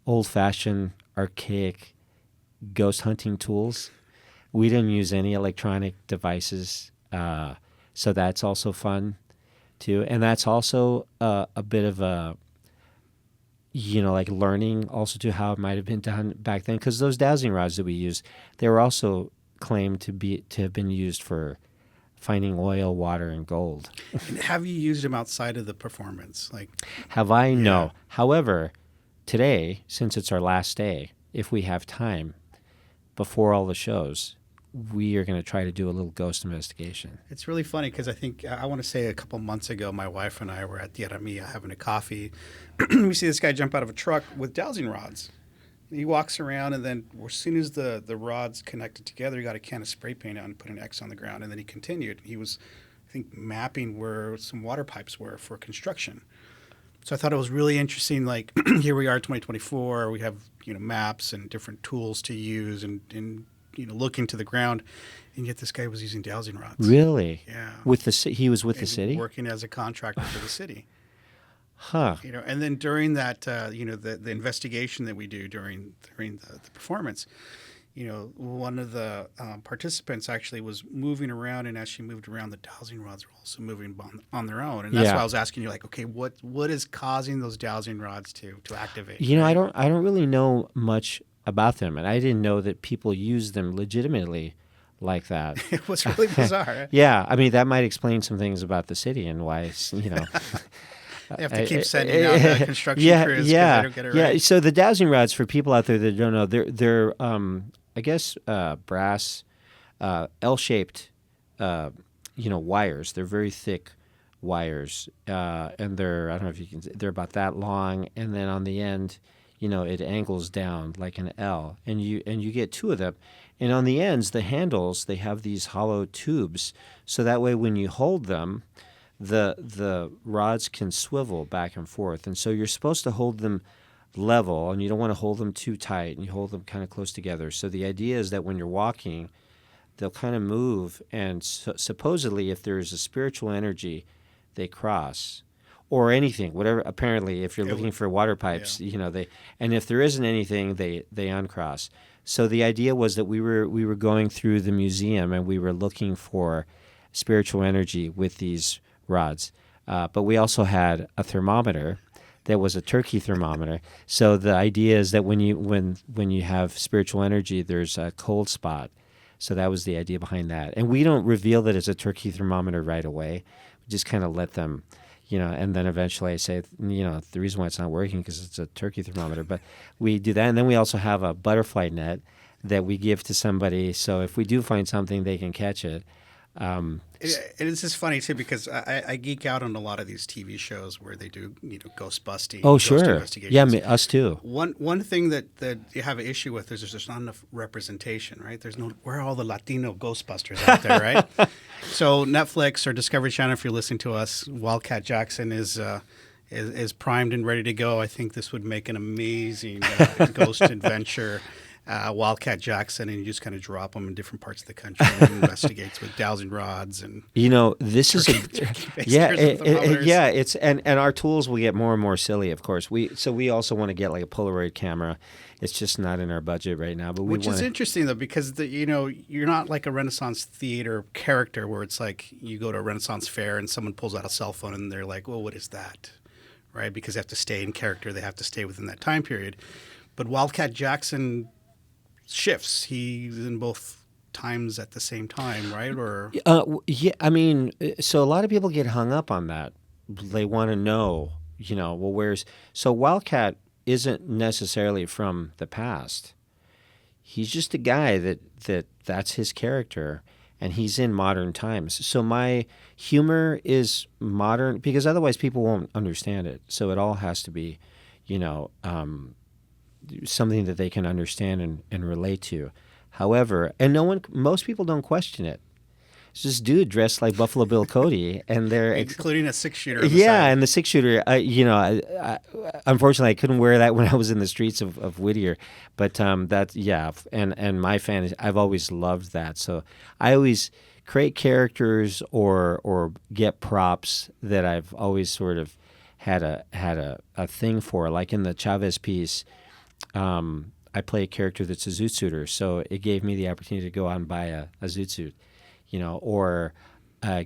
old-fashioned, archaic ghost hunting tools. We didn't use any electronic devices. So that's also fun, too. And that's also a bit of a, learning also to how it might have been done back then. Because those dowsing rods that we use, they were also claimed to have been used for finding oil, water, and gold. And have you used them outside of the performance? Have I? Yeah. No. However, today, since it's our last day, if we have time before all the shows, we are going to try to do a little ghost investigation. It's really funny because I want to say a couple months ago, my wife and I were at the Aramia having a coffee. We see this guy jump out of a truck with dowsing rods. He walks around, and then as soon as the rods connected together, he got a can of spray paint out and put an X on the ground, and then he continued. He was, I think, mapping where some water pipes were for construction. So I thought it was really interesting. Here we are, 2024. We have maps and different tools to use and look into the ground, and yet this guy was using dowsing rods. Really? Yeah. He was with the city? Working as a contractor for the city. Huh. And then during that, the investigation that we do during the performance, one of the participants actually was moving around, and as she moved around, the dowsing rods were also moving on their own. And that's why I was asking you, okay, what is causing those dowsing rods to activate? I don't really know much about them, and I didn't know that people use them legitimately like that. It was really bizarre. Yeah, I mean, that might explain some things about the city and why it's, They have to keep sending out the construction crews because they don't get it right. Yeah, so the dowsing rods, for people out there that don't know, they're I guess brass, L-shaped, wires. They're very thick wires, and I don't know if you can. They're about that long, and then on the end, it angles down like an L, and you get two of them, and on the ends, the handles, they have these hollow tubes, so that way when you hold them, the rods can swivel back and forth, and so you're supposed to hold them level, and you don't want to hold them too tight, and you hold them kind of close together. So the idea is that when you're walking, they'll kind of move, and supposedly if there's a spiritual energy, they cross. Or anything, whatever. Apparently, if you're looking for water pipes, and if there isn't anything, they uncross. So the idea was that we were going through the museum and we were looking for spiritual energy with these rods. But we also had a thermometer that was a turkey thermometer. So the idea is that when you have spiritual energy, there's a cold spot. So that was the idea behind that. And we don't reveal that it's a turkey thermometer right away. We just kind of let them, and then eventually I say, the reason why it's not working because it's a turkey thermometer. But we do that. And then we also have a butterfly net that we give to somebody. So if we do find something, they can catch it. It's just funny too because I geek out on a lot of these TV shows where they do ghost busting. Oh, ghost sure. investigations. Yeah, us too. One thing that you have an issue with is there's not enough representation, right? Where are all the Latino Ghostbusters out there, right? So Netflix or Discovery Channel, if you're listening to us, Wildcat Jackson is primed and ready to go. I think this would make an amazing ghost adventure. Wildcat Jackson, and you just kind of drop them in different parts of the country and investigates with dowsing rods and this is it's and our tools will get more and more silly, of course. We also want to get like a Polaroid camera. It's just not in our budget right now, but which is interesting though because you're not like a Renaissance theater character where it's like you go to a Renaissance fair and someone pulls out a cell phone and they're like, well, what is that, right? Because they have to stay in character, they have to stay within that time period. But Wildcat Jackson shifts. He's in both times at the same time, right? Or yeah, I mean, so a lot of people get hung up on that. They want to know, so Wildcat isn't necessarily from the past. He's just a guy that's his character, and he's in modern times. So my humor is modern because otherwise people won't understand it. So it all has to be, something that they can understand and relate to. However, and most people don't question it. It's this dude dressed like Buffalo Bill Cody, and they're including a 6-shooter. Yeah, and the 6-shooter. I unfortunately I couldn't wear that when I was in the streets of Whittier, but and my fan is, I've always loved that. So I always create characters or get props that I've always sort of had a thing for. Like in the Chavez piece. I play a character that's a zoot suiter, so it gave me the opportunity to go out and buy a zoot suit, or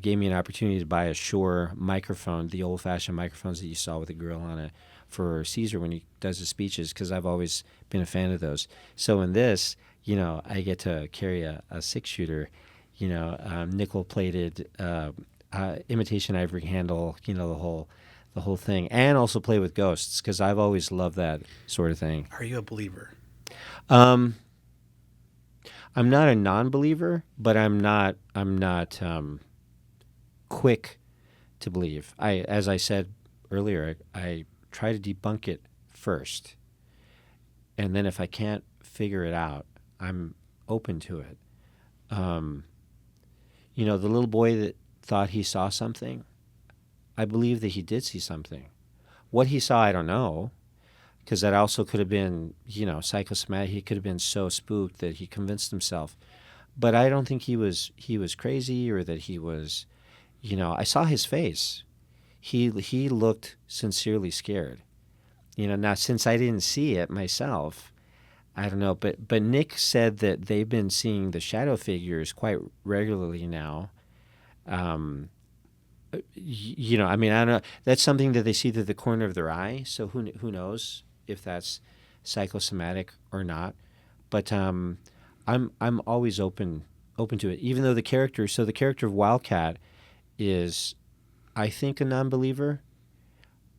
gave me an opportunity to buy a Shure microphone, the old-fashioned microphones that you saw with a grill on it for Cesar when he does his speeches, because I've always been a fan of those. So in this, I get to carry a 6-shooter, nickel-plated imitation ivory handle, the whole thing, and also play with ghosts because I've always loved that sort of thing. Are you a believer? I'm not a non-believer, but I'm not quick to believe. As I said earlier, I try to debunk it first, and then if I can't figure it out, I'm open to it. The little boy that thought he saw something. I believe that he did see something. What he saw, I don't know, because that also could have been, psychosomatic. He could have been so spooked that he convinced himself. But I don't think he was crazy or that he was, I saw his face. He looked sincerely scared. Now since I didn't see it myself, I don't know. But Nick said that they've been seeing the shadow figures quite regularly now. I don't know. That's something that they see through the corner of their eye. So who knows if that's psychosomatic or not? But I'm always open to it. Even though the character of Wildcat is, I think, a non-believer,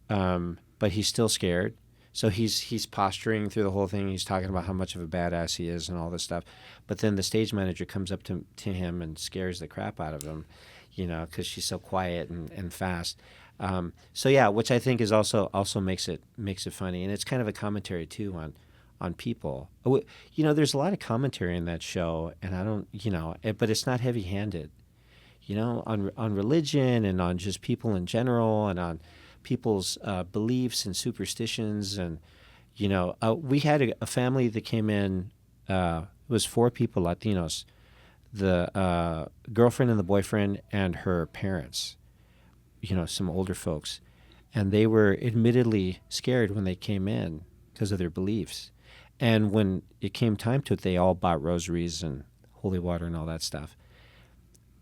but he's still scared. So he's posturing through the whole thing. He's talking about how much of a badass he is and all this stuff. But then the stage manager comes up to him and scares the crap out of him. Because she's so quiet and fast. Which I think is also makes it funny, and it's kind of a commentary too on people. There's a lot of commentary in that show, and I don't, but it's not heavy-handed. On religion and on just people in general, and on people's beliefs and superstitions, and we had a family that came in. It was 4 people, Latinos. The girlfriend and the boyfriend and her parents, some older folks. And they were admittedly scared when they came in because of their beliefs. And when it came time to it, they all bought rosaries and holy water and all that stuff.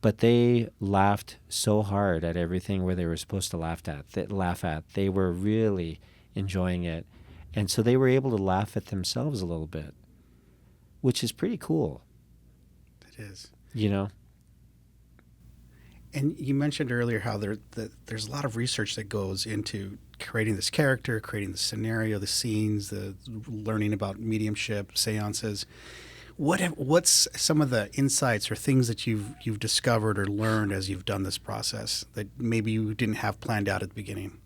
but they laughed so hard at everything where they were supposed to laugh at. They were really enjoying it. And so they were able to laugh at themselves a little bit, which is pretty cool. It is. You know? And you mentioned earlier how there's a lot of research that goes into creating this character, creating the scenario, the scenes, the learning about mediumship, seances. What's some of the insights or things that you've discovered or learned as you've done this process that maybe you didn't have planned out at the beginning?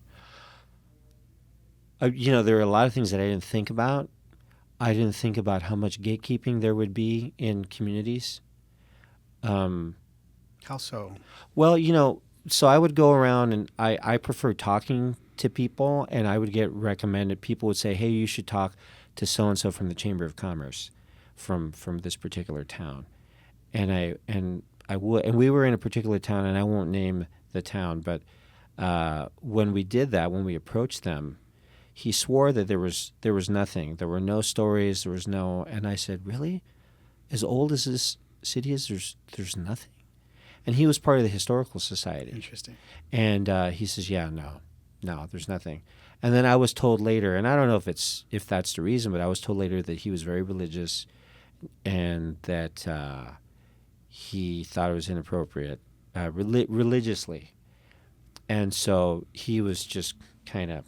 There are a lot of things that I didn't think about. I didn't think about how much gatekeeping there would be in communities. How so? Well, so I would go around and I prefer talking to people, and I would get recommended. People would say, hey, you should talk to so-and-so from the Chamber of Commerce from this particular town. And we were in a particular town, and I won't name the town, but when we did that, when we approached them, he swore that there was nothing. There were no stories. There was no. And I said, really? As old as this city is, there's nothing. And he was part of the Historical Society. Interesting. And he says, yeah, no, there's nothing. And then I was told later, and I don't know if that's the reason, but I was told later that he was very religious, and that he thought it was inappropriate religiously. And so he was just kind of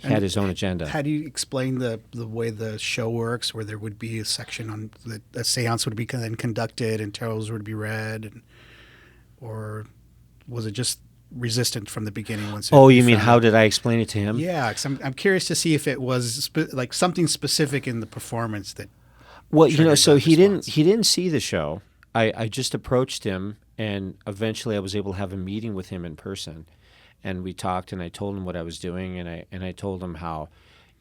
had his own agenda. How do you explain the way the show works, where there would be a section on a seance would be then conducted and tarots would be read, or was it just resistant from the beginning? You mean how did I explain it to him? Yeah, 'cause I'm curious to see if it was like something specific in the performance that. Well, so he didn't see the show. I just approached him, and eventually I was able to have a meeting with him in person. And we talked, and I told him what I was doing, and I told him how,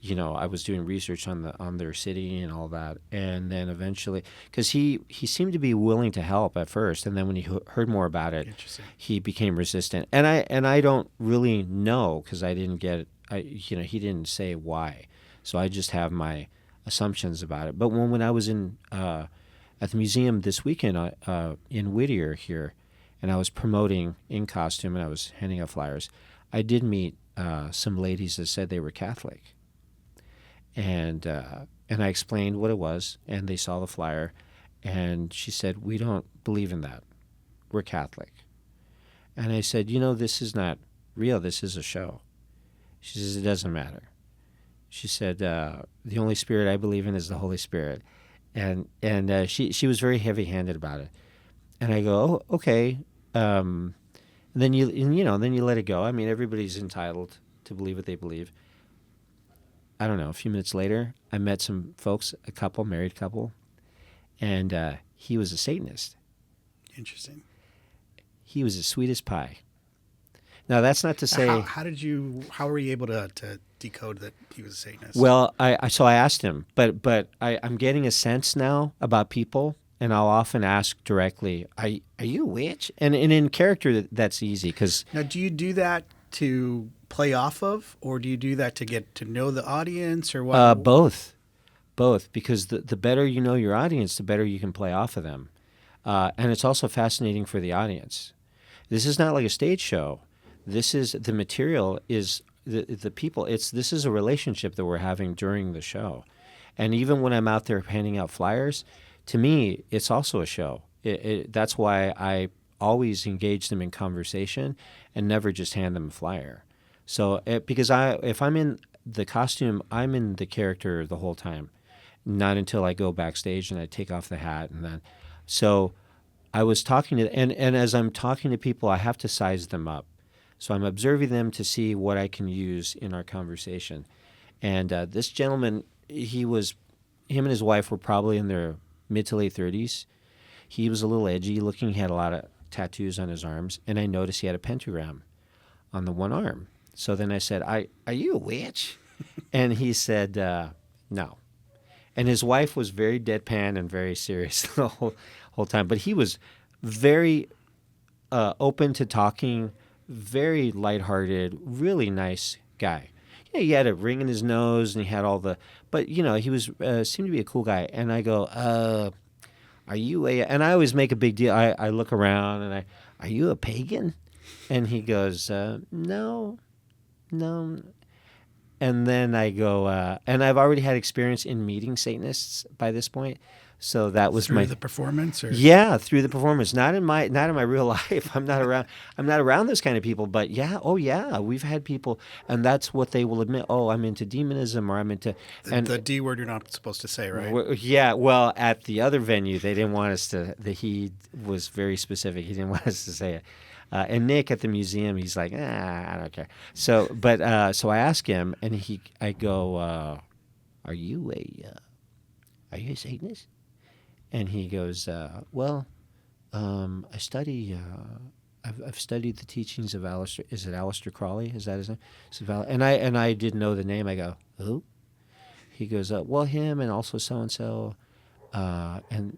I was doing research on their city and all that. And then eventually, because he seemed to be willing to help at first, and then when he heard more about it, he became resistant. And I don't really know, because I didn't get it. He didn't say why, so I just have my assumptions about it. But when I was at the museum this weekend in Whittier here, and I was promoting in costume, and I was handing out flyers, I did meet some ladies that said they were Catholic. And I explained what it was, and they saw the flyer, and she said, we don't believe in that. We're Catholic. And I said, this is not real. This is a show. She says, it doesn't matter. She said, the only spirit I believe in is the Holy Spirit. And she was very heavy-handed about it. And I go, oh, okay. Then you let it go. I mean, everybody's entitled to believe what they believe. I don't know. A few minutes later, I met some folks, married couple, and he was a Satanist. Interesting. He was as sweet as pie. Now, that's not to say. How were you able to decode that he was a Satanist? Well, I asked him, but I'm getting a sense now about people. And I'll often ask directly, are you a witch? And in character, that's easy. Because now, do you do that to play off of, or do you do that to get to know the audience, or what? Both. Because the better you know your audience, the better you can play off of them. And it's also fascinating for the audience. This is not like a stage show. The material is the people. This is a relationship that we're having during the show. And even when I'm out there handing out flyers, to me, it's also a show. That's why I always engage them in conversation and never just hand them a flyer. So because if I'm in the costume, I'm in the character the whole time, not until I go backstage and I take off the hat. And then, so I was talking to, and as I'm talking to people, I have to size them up. So I'm observing them to see what I can use in our conversation. And this gentleman, him and his wife were probably in their mid to late 30s. He was a little edgy looking. He had a lot of tattoos on his arms, and I noticed he had a pentagram on the one arm. So then I said, are you a witch? And he said, no. And his wife was very deadpan and very serious the whole time. But he was very open to talking, very lighthearted, really nice guy. He had a ring in his nose, and he had all the, but he was seemed to be a cool guy. And I go, are you a, and I always make a big deal. I look around and are you a pagan? And he goes, no. And then I go, and I've already had experience in meeting Satanists by this point. So that was through the performance, or yeah, through the performance. Not in my real life. I'm not around those kind of people. But yeah, oh yeah, we've had people, and that's what they will admit. Oh, I'm into demonism, or I'm into the D word you're not supposed to say, right? Yeah, well, at the other venue, they didn't want us to. He was very specific. He didn't want us to say it. And Nick at the museum, he's like, I don't care. So, but so I ask him, and I go, are you a Satanist? And he goes, well, I study. I've studied the teachings of Aleister. Is it Aleister Crowley? Is that his name? And I didn't know the name. I go, who? He goes, well, him, and also so and so. And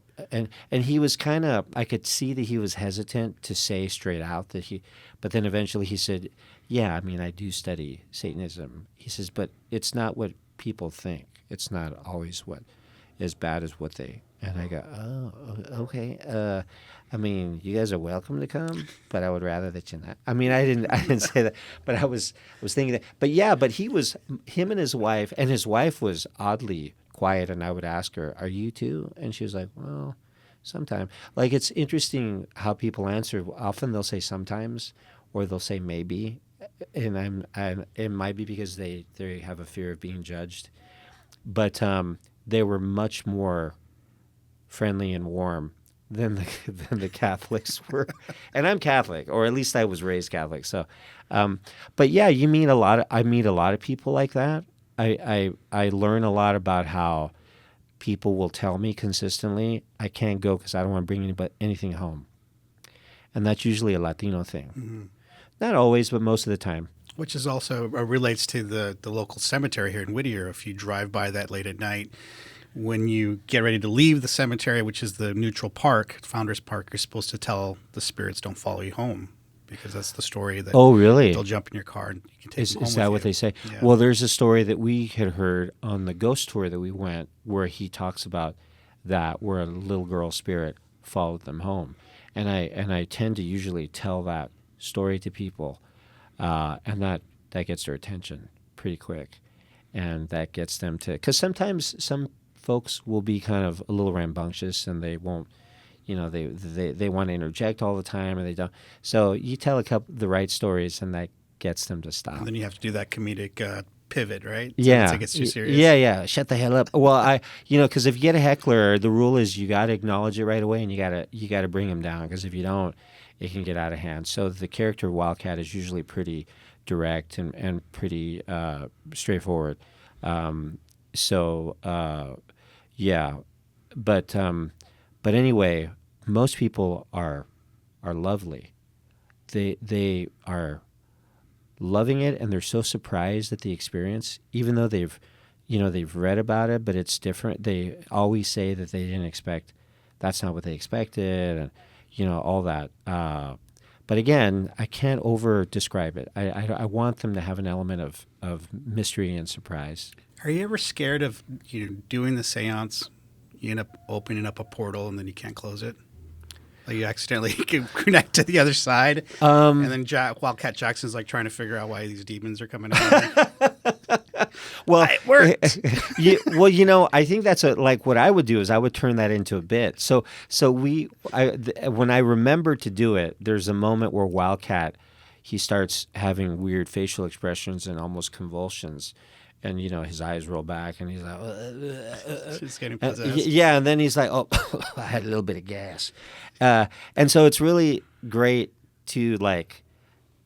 he was kind of. I could see that he was hesitant to say straight out that he. But then eventually he said, yeah, I mean, I do study Satanism. He says, but it's not what people think. It's not always as bad as what they. And I go, oh, okay. I mean, you guys are welcome to come, but I would rather that you not. I mean, I didn't say that, but I was thinking that. But yeah, but him and his wife was oddly quiet, and I would ask her, "Are you too?" And she was like, "Well, sometimes." Like, it's interesting how people answer. Often they'll say sometimes, or they'll say maybe, and it might be because they have a fear of being judged, but they were much more friendly and warm than the Catholics were. And I'm Catholic, or at least I was raised Catholic. So, but yeah, I meet a lot of people like that. I learn a lot about how people will tell me consistently, I can't go because I don't want to bring anything home. And that's usually a Latino thing. Mm-hmm. Not always, but most of the time. Which is also relates to the local cemetery here in Whittier. If you drive by that late at night, when you get ready to leave the cemetery, which is the neutral park, Founders Park, you're supposed to tell the spirits don't follow you home, because that's the story that. Oh, really? They'll jump in your car and you can take them home. Is that what they say? Yeah. Well, there's a story that we had heard on the ghost tour that we went, where he talks about that, where a little girl spirit followed them home, and I tend to usually tell that story to people, and that gets their attention pretty quick, and that gets them to, because sometimes some folks will be kind of a little rambunctious, and they won't, they want to interject all the time, and they don't. So you tell the right stories, and that gets them to stop. And then you have to do that comedic pivot, right? So yeah. It gets too serious. Yeah. Shut the hell up. Well, because if you get a heckler, the rule is you got to acknowledge it right away, and you got to bring them down, because if you don't, it can get out of hand. So the character of Wildcat is usually pretty direct and pretty straightforward. Yeah, but anyway, most people are lovely. They are loving it, and they're so surprised at the experience, even though they've read about it, but it's different. They always say that they didn't expect. That's not what they expected, and all that. But again, I can't over describe it. I want them to have an element of mystery and surprise. Are you ever scared of doing the seance? You end up opening up a portal and then you can't close it? Like you accidentally connect to the other side, and then Wildcat Jackson's like trying to figure out why these demons are coming out. Well, it worked. I think that's what I would do is I would turn that into a bit. So when I remember to do it, there's a moment where Wildcat, he starts having weird facial expressions and almost convulsions. And, his eyes roll back, and he's like, She's getting possessed. Yeah, and then he's like, oh, I had a little bit of gas. And so it's really great to,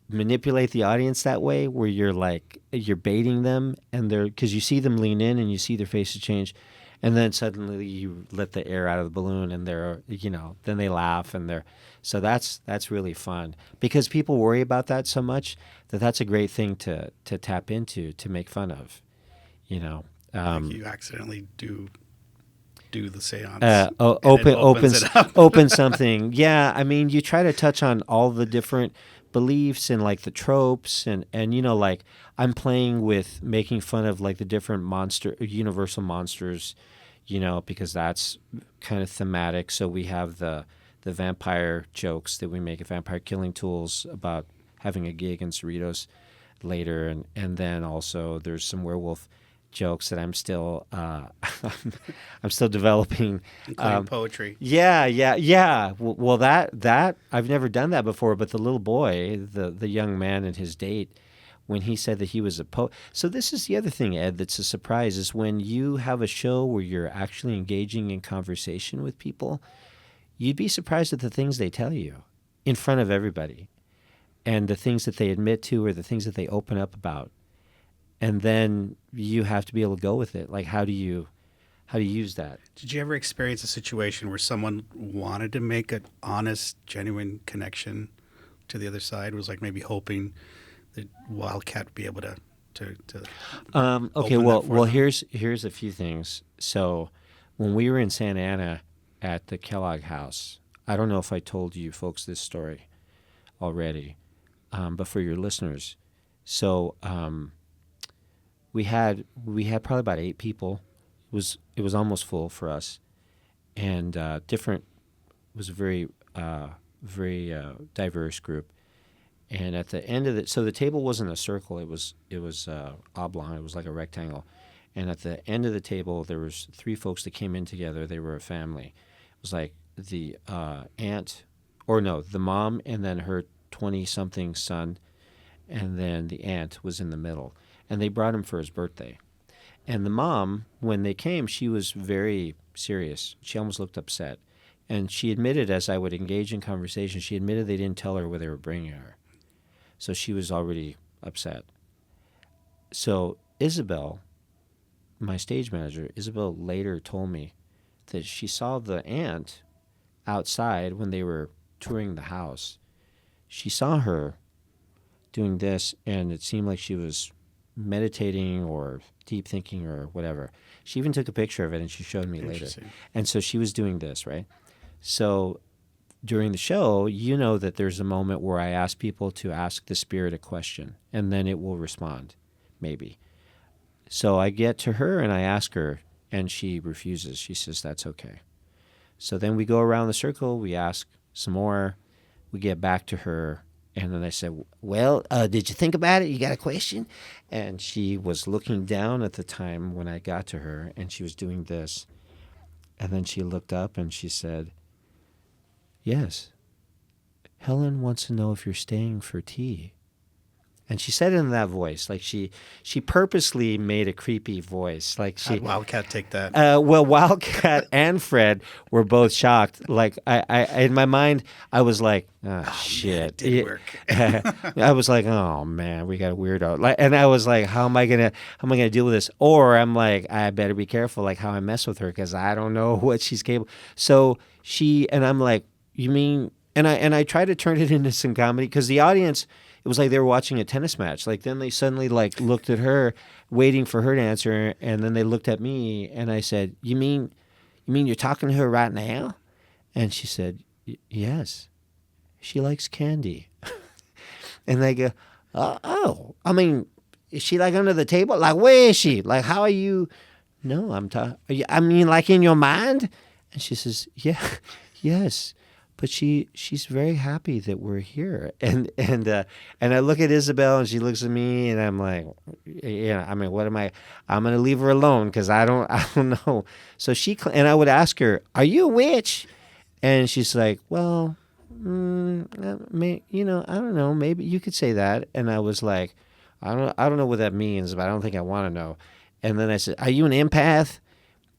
manipulate the audience that way, where you're baiting them, and because you see them lean in and you see their faces change, and then suddenly you let the air out of the balloon, and then they laugh, and so that's really fun, because people worry about that so much that's a great thing to tap into, to make fun of. You accidentally do the seance. Open something. Yeah, I mean, you try to touch on all the different beliefs and the tropes, and I'm playing with making fun of the different universal monsters, because that's kind of thematic. So we have the vampire jokes that we make at Vampire Killing Tools about having a gig in Cerritos later, and then also there's some werewolf jokes that I'm still I'm still developing, including poetry. Yeah. Well, that I've never done that before. But the little boy, the young man and his date, when he said that he was a poet. So this is the other thing, Ed, that's a surprise, is when you have a show where you're actually engaging in conversation with people, you'd be surprised at the things they tell you in front of everybody, and the things that they admit to or the things that they open up about. And then you have to be able to go with it. Like, how do you use that? Did you ever experience a situation where someone wanted to make an honest, genuine connection to the other side? Was like maybe hoping that Wildcat would be able to okay, well, here's a few things. So when we were in Santa Ana at the Kellogg house, I don't know if I told you folks this story already, but for your listeners, so we had probably about 8 people. It was almost full for us, and different. It was a very diverse group. And at the end of it, so the table wasn't a circle. It was oblong. It was like a rectangle. And at the end of the table, there was 3 folks that came in together. They were a family. It was like the the mom, and then her 20-something son, and then the aunt was in the middle. And they brought him for his birthday. And the mom, when they came, she was very serious. She almost looked upset. And she admitted, as I would engage in conversation, she admitted they didn't tell her where they were bringing her. So she was already upset. So Isabel, my stage manager, Isabel later told me that she saw the aunt outside when they were touring the house. She saw her doing this, and it seemed like she was meditating or deep thinking or whatever. She even took a picture of it, and she showed me later. And so she was doing this, right? So during the show, you know that there's a moment where I ask people to ask the spirit a question, and then it will respond, maybe. So I get to her, and I ask her, and she refuses. She says, that's okay. So then we go around the circle. We ask some more. We get back to her. And then I said, well, did you think about it? You got a question? And she was looking down at the time when I got to her, and she was doing this. And then she looked up and she said, yes, Helen wants to know if you're staying for tea. And she said it in that voice, like she purposely made a creepy voice. Like How'd Wildcat take that? Well, Wildcat and Fred were both shocked. Like I in my mind, I was like, oh shit, man, it did work. I was like, oh man, we got a weirdo. Like, and I was like, how am I gonna deal with this? Or I'm like, I better be careful, like how I mess with her, because I don't know what she's capable. So I'm like, you mean? And I tried to turn it into some comedy, because the audience, it was like they were watching a tennis match. Like then they suddenly like looked at her, waiting for her to answer, and then they looked at me, and I said, "You mean you're talking to her right now?" And she said, "Yes, she likes candy." And they go, "Oh, I mean, is she like under the table? Like where is she? Like how are you?" "No, I'm talking. I mean, like in your mind?" And she says, "Yeah, yes." But she's very happy that we're here, and I look at Isabel, and she looks at me, and I'm like, yeah, I mean, what am I? I'm gonna leave her alone, because I don't know. So and I would ask her, "Are you a witch?" And she's like, "Well, I don't know. Maybe you could say that." And I was like, I don't know what that means, but I don't think I want to know. And then I said, "Are you an empath?"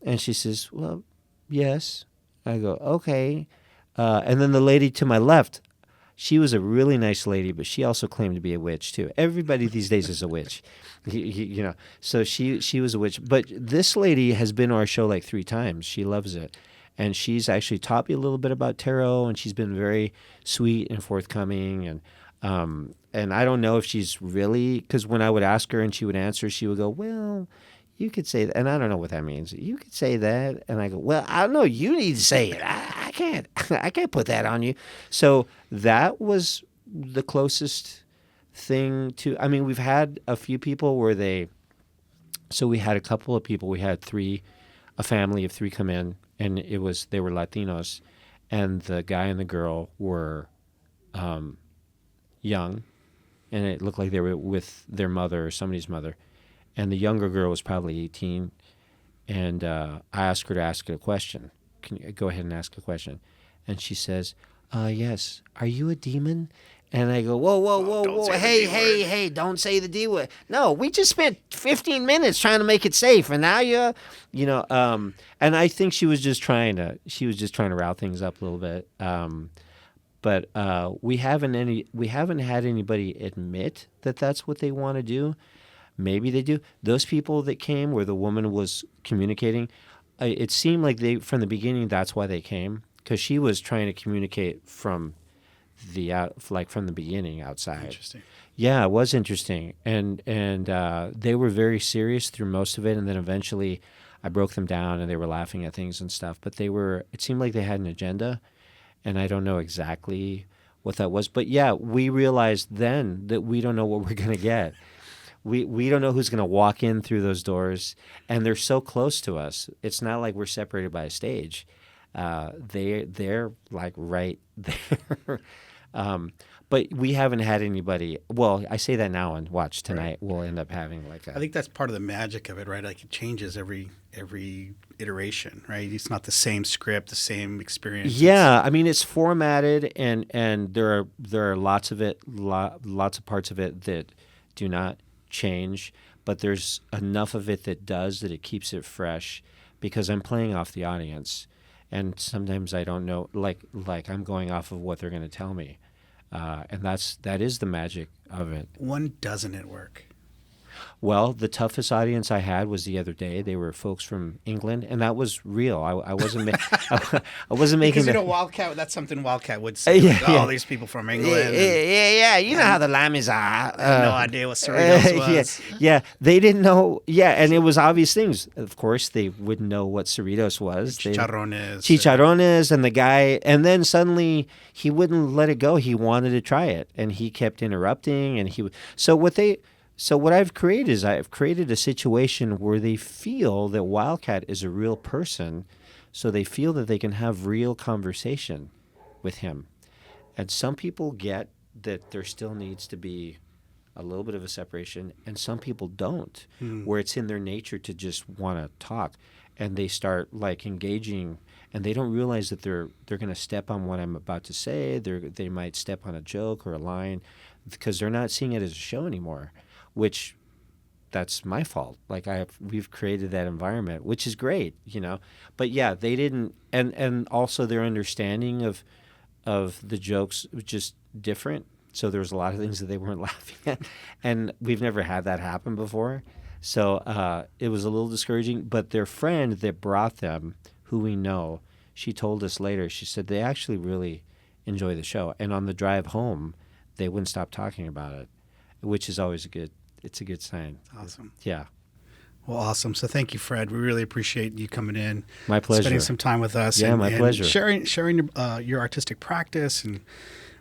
And she says, "Well, yes." I go, "Okay." And then the lady to my left, she was a really nice lady, but she also claimed to be a witch too. Everybody these days is a witch, you know. So she was a witch. But this lady has been to our show like 3 times. She loves it, and she's actually taught me a little bit about tarot, and she's been very sweet and forthcoming. And I don't know if she's really, because when I would ask her and she would answer, she would go, "Well, you could say that," and I don't know what that means. "You could say that," and I go, "Well, I don't know. You need to say it. I can't. I can't put that on you." So that was the closest thing to. I mean, we've had a few people where they. So we had a couple of people. We had 3 a family of 3 come in, and they were Latinos, and the guy and the girl were young, and it looked like they were with their mother or somebody's mother, and the younger girl was probably 18, and I asked her to ask a question. Can you go ahead and ask a question? And she says, yes, are you a demon? And I go, whoa, hey, don't say the D word. No, we just spent 15 minutes trying to make it safe, and now and I think she was just trying to rile things up a little bit. But we haven't had anybody admit that that's what they want to do. Maybe they do. Those people that came where the woman was communicating, it seemed like from the beginning, that's why they came, because she was trying to communicate from the beginning outside. Interesting. Yeah, it was interesting, and they were very serious through most of it, and then eventually I broke them down, and they were laughing at things and stuff. But it seemed like they had an agenda, and I don't know exactly what that was. But yeah, we realized then that we don't know what we're gonna get. We don't know who's gonna walk in through those doors, and they're so close to us. It's not like we're separated by a stage. They're like right there. But we haven't had anybody. Well, I say that now, and watch tonight. Right. We'll end up having I think that's part of the magic of it, right? Like it changes every iteration, right? It's not the same script, the same experience. Yeah, I mean it's formatted, and there are lots of parts of it that do not change, but there's enough of it that does, that it keeps it fresh, because I'm playing off the audience. And sometimes I don't know, like I'm going off of what they're going to tell me, and that is the magic of it. When doesn't it work? Well, the toughest audience I had was the other day. They were folks from England, and that was real. I wasn't I wasn't making because Wildcat. That's something Wildcat would say. Yeah. These people from England. Yeah. You know how the Lamis are. I had no idea what Cerritos was. Yeah. They didn't know. Yeah, and it was obvious things. Of course, they wouldn't know what Cerritos was. Chicharrones, and the guy. And then suddenly he wouldn't let it go. He wanted to try it, and he kept interrupting. And So what I've created is I've created a situation where they feel that Wildcat is a real person, so they feel that they can have real conversation with him. And some people get that there still needs to be a little bit of a separation, and some people don't, where it's in their nature to just want to talk, and they start engaging, and they don't realize that they're going to step on what I'm about to say. They might step on a joke or a line because they're not seeing it as a show anymore. Which, that's my fault. We've created that environment, which is great, But yeah, they didn't, and also their understanding of the jokes was just different. So there was a lot of things that they weren't laughing at, and we've never had that happen before. So it was a little discouraging. But their friend that brought them, who we know, she told us later. She said they actually really enjoy the show, and on the drive home, they wouldn't stop talking about it, which is always it's a good sign. Awesome. Yeah. Well, awesome. So thank you, Fred. We really appreciate you coming in. My pleasure. Spending some time with us. Yeah, my pleasure. Sharing your artistic practice, and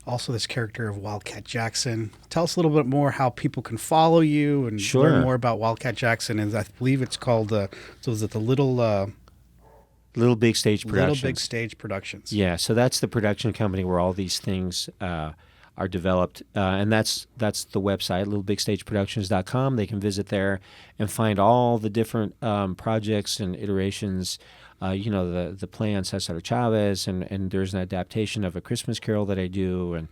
also this character of Wildcat Jackson. Tell us a little bit more how people can follow you and learn more about Wildcat Jackson. And I believe it's called, is it the Little Big Stage Productions? Little Big Stage Productions. Yeah, so that's the production company where all these things are developed, and that's the website, littlebigstageproductions.com. They can visit there and find all the different projects and iterations. The play on Cesar Chavez, and there's an adaptation of A Christmas Carol that I do,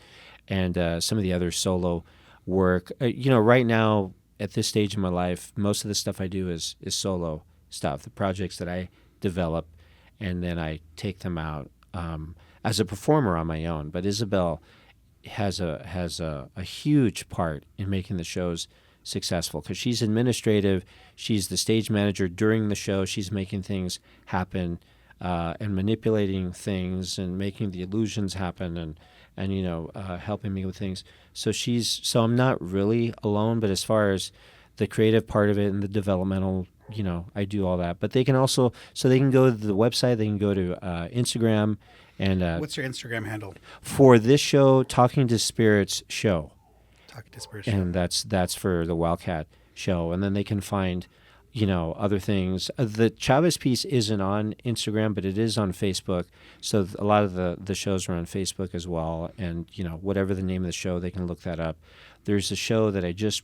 and some of the other solo work. Right now at this stage in my life, most of the stuff I do is solo stuff, the projects that I develop, and then I take them out as a performer on my own. But Isabel has a huge part in making the shows successful because she's administrative. She's the stage manager during the show. She's making things happen and manipulating things and making the illusions happen and helping me with things. So I'm not really alone, but as far as the creative part of it and the developmental, I do all that. But they can also, they can go to the website, they can go to Instagram. And what's your Instagram handle? For this show, Talking to Spirits Show. Talking to Spirits Show. And that's for the Wildcat show. And then they can find, other things. The Chavez piece isn't on Instagram, but it is on Facebook. So a lot of the shows are on Facebook as well. And, whatever the name of the show, they can look that up. There's a show that I just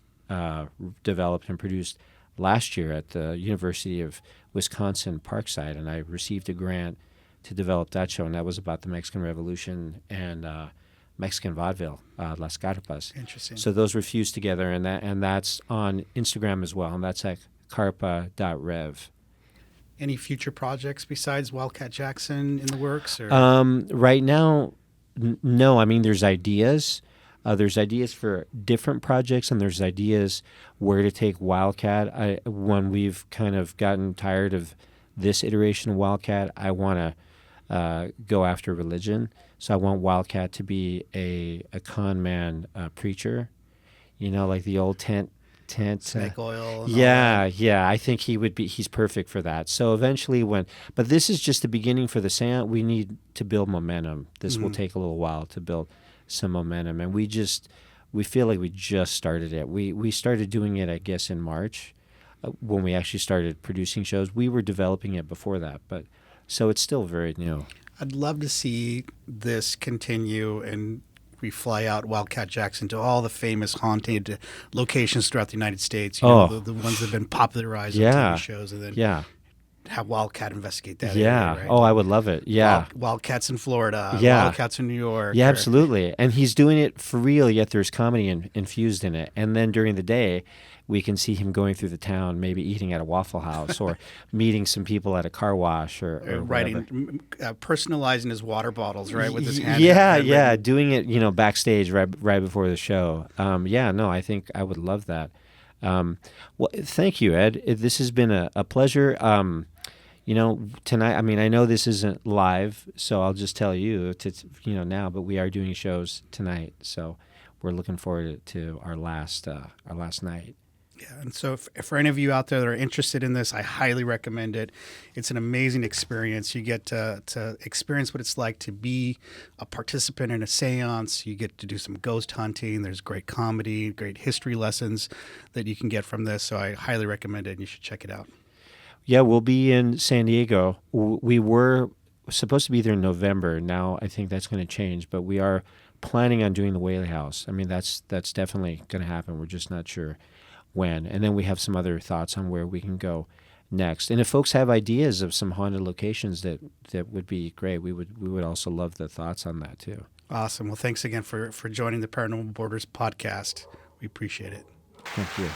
developed and produced last year at the University of Wisconsin Parkside, and I received a grant to develop that show, and that was about the Mexican Revolution and Mexican vaudeville, Las Carpas. Interesting. So those were fused together, and that's on Instagram as well, and that's at carpa.rev. Any future projects besides Wildcat Jackson in the works? Or? Right now, no. I mean, there's ideas. There's ideas for different projects, and there's ideas where to take Wildcat. When we've kind of gotten tired of this iteration of Wildcat, I want to go after religion. So I want Wildcat to be a con man preacher, like the old tent. Snake oil. Yeah. I think he's perfect for that. So eventually but this is just the beginning for the seance. We need to build momentum. This will take a little while to build some momentum. And we feel like we just started it. We started doing it, I guess, in March when we actually started producing shows. We were developing it before that, but so it's still very new. I'd love to see this continue, and we fly out Wildcat Jackson to all the famous haunted locations throughout the United States. The ones that have been popularized on TV shows, and then have Wildcat investigate that. Yeah. Area, right? Oh, I would love it. Yeah. Wildcats in Florida. Yeah. Wildcats in New York. Yeah, absolutely. And he's doing it for real, yet there's comedy infused in it. And then during the day, we can see him going through the town, maybe eating at a Waffle House or meeting some people at a car wash or writing, personalizing his water bottles, right, with his hand. Yeah, doing it, backstage right before the show. I think I would love that. Well, thank you, Ed. This has been a pleasure. Tonight, I mean, I know this isn't live, so I'll just tell you now, but we are doing shows tonight, so we're looking forward to our last night. Yeah, and so for any of you out there that are interested in this, I highly recommend it. It's an amazing experience. You get to experience what it's like to be a participant in a seance. You get to do some ghost hunting. There's great comedy, great history lessons that you can get from this. So I highly recommend it, and you should check it out. Yeah, we'll be in San Diego. We were supposed to be there in November. Now I think that's going to change, but we are planning on doing the Whaley House. I mean, that's definitely going to happen. We're just not sure when. And then we have some other thoughts on where we can go next. And if folks have ideas of some haunted locations that would be great, we would also love the thoughts on that too. Awesome. Well, thanks again for joining the Paranormal Borders podcast. We appreciate it. Thank you.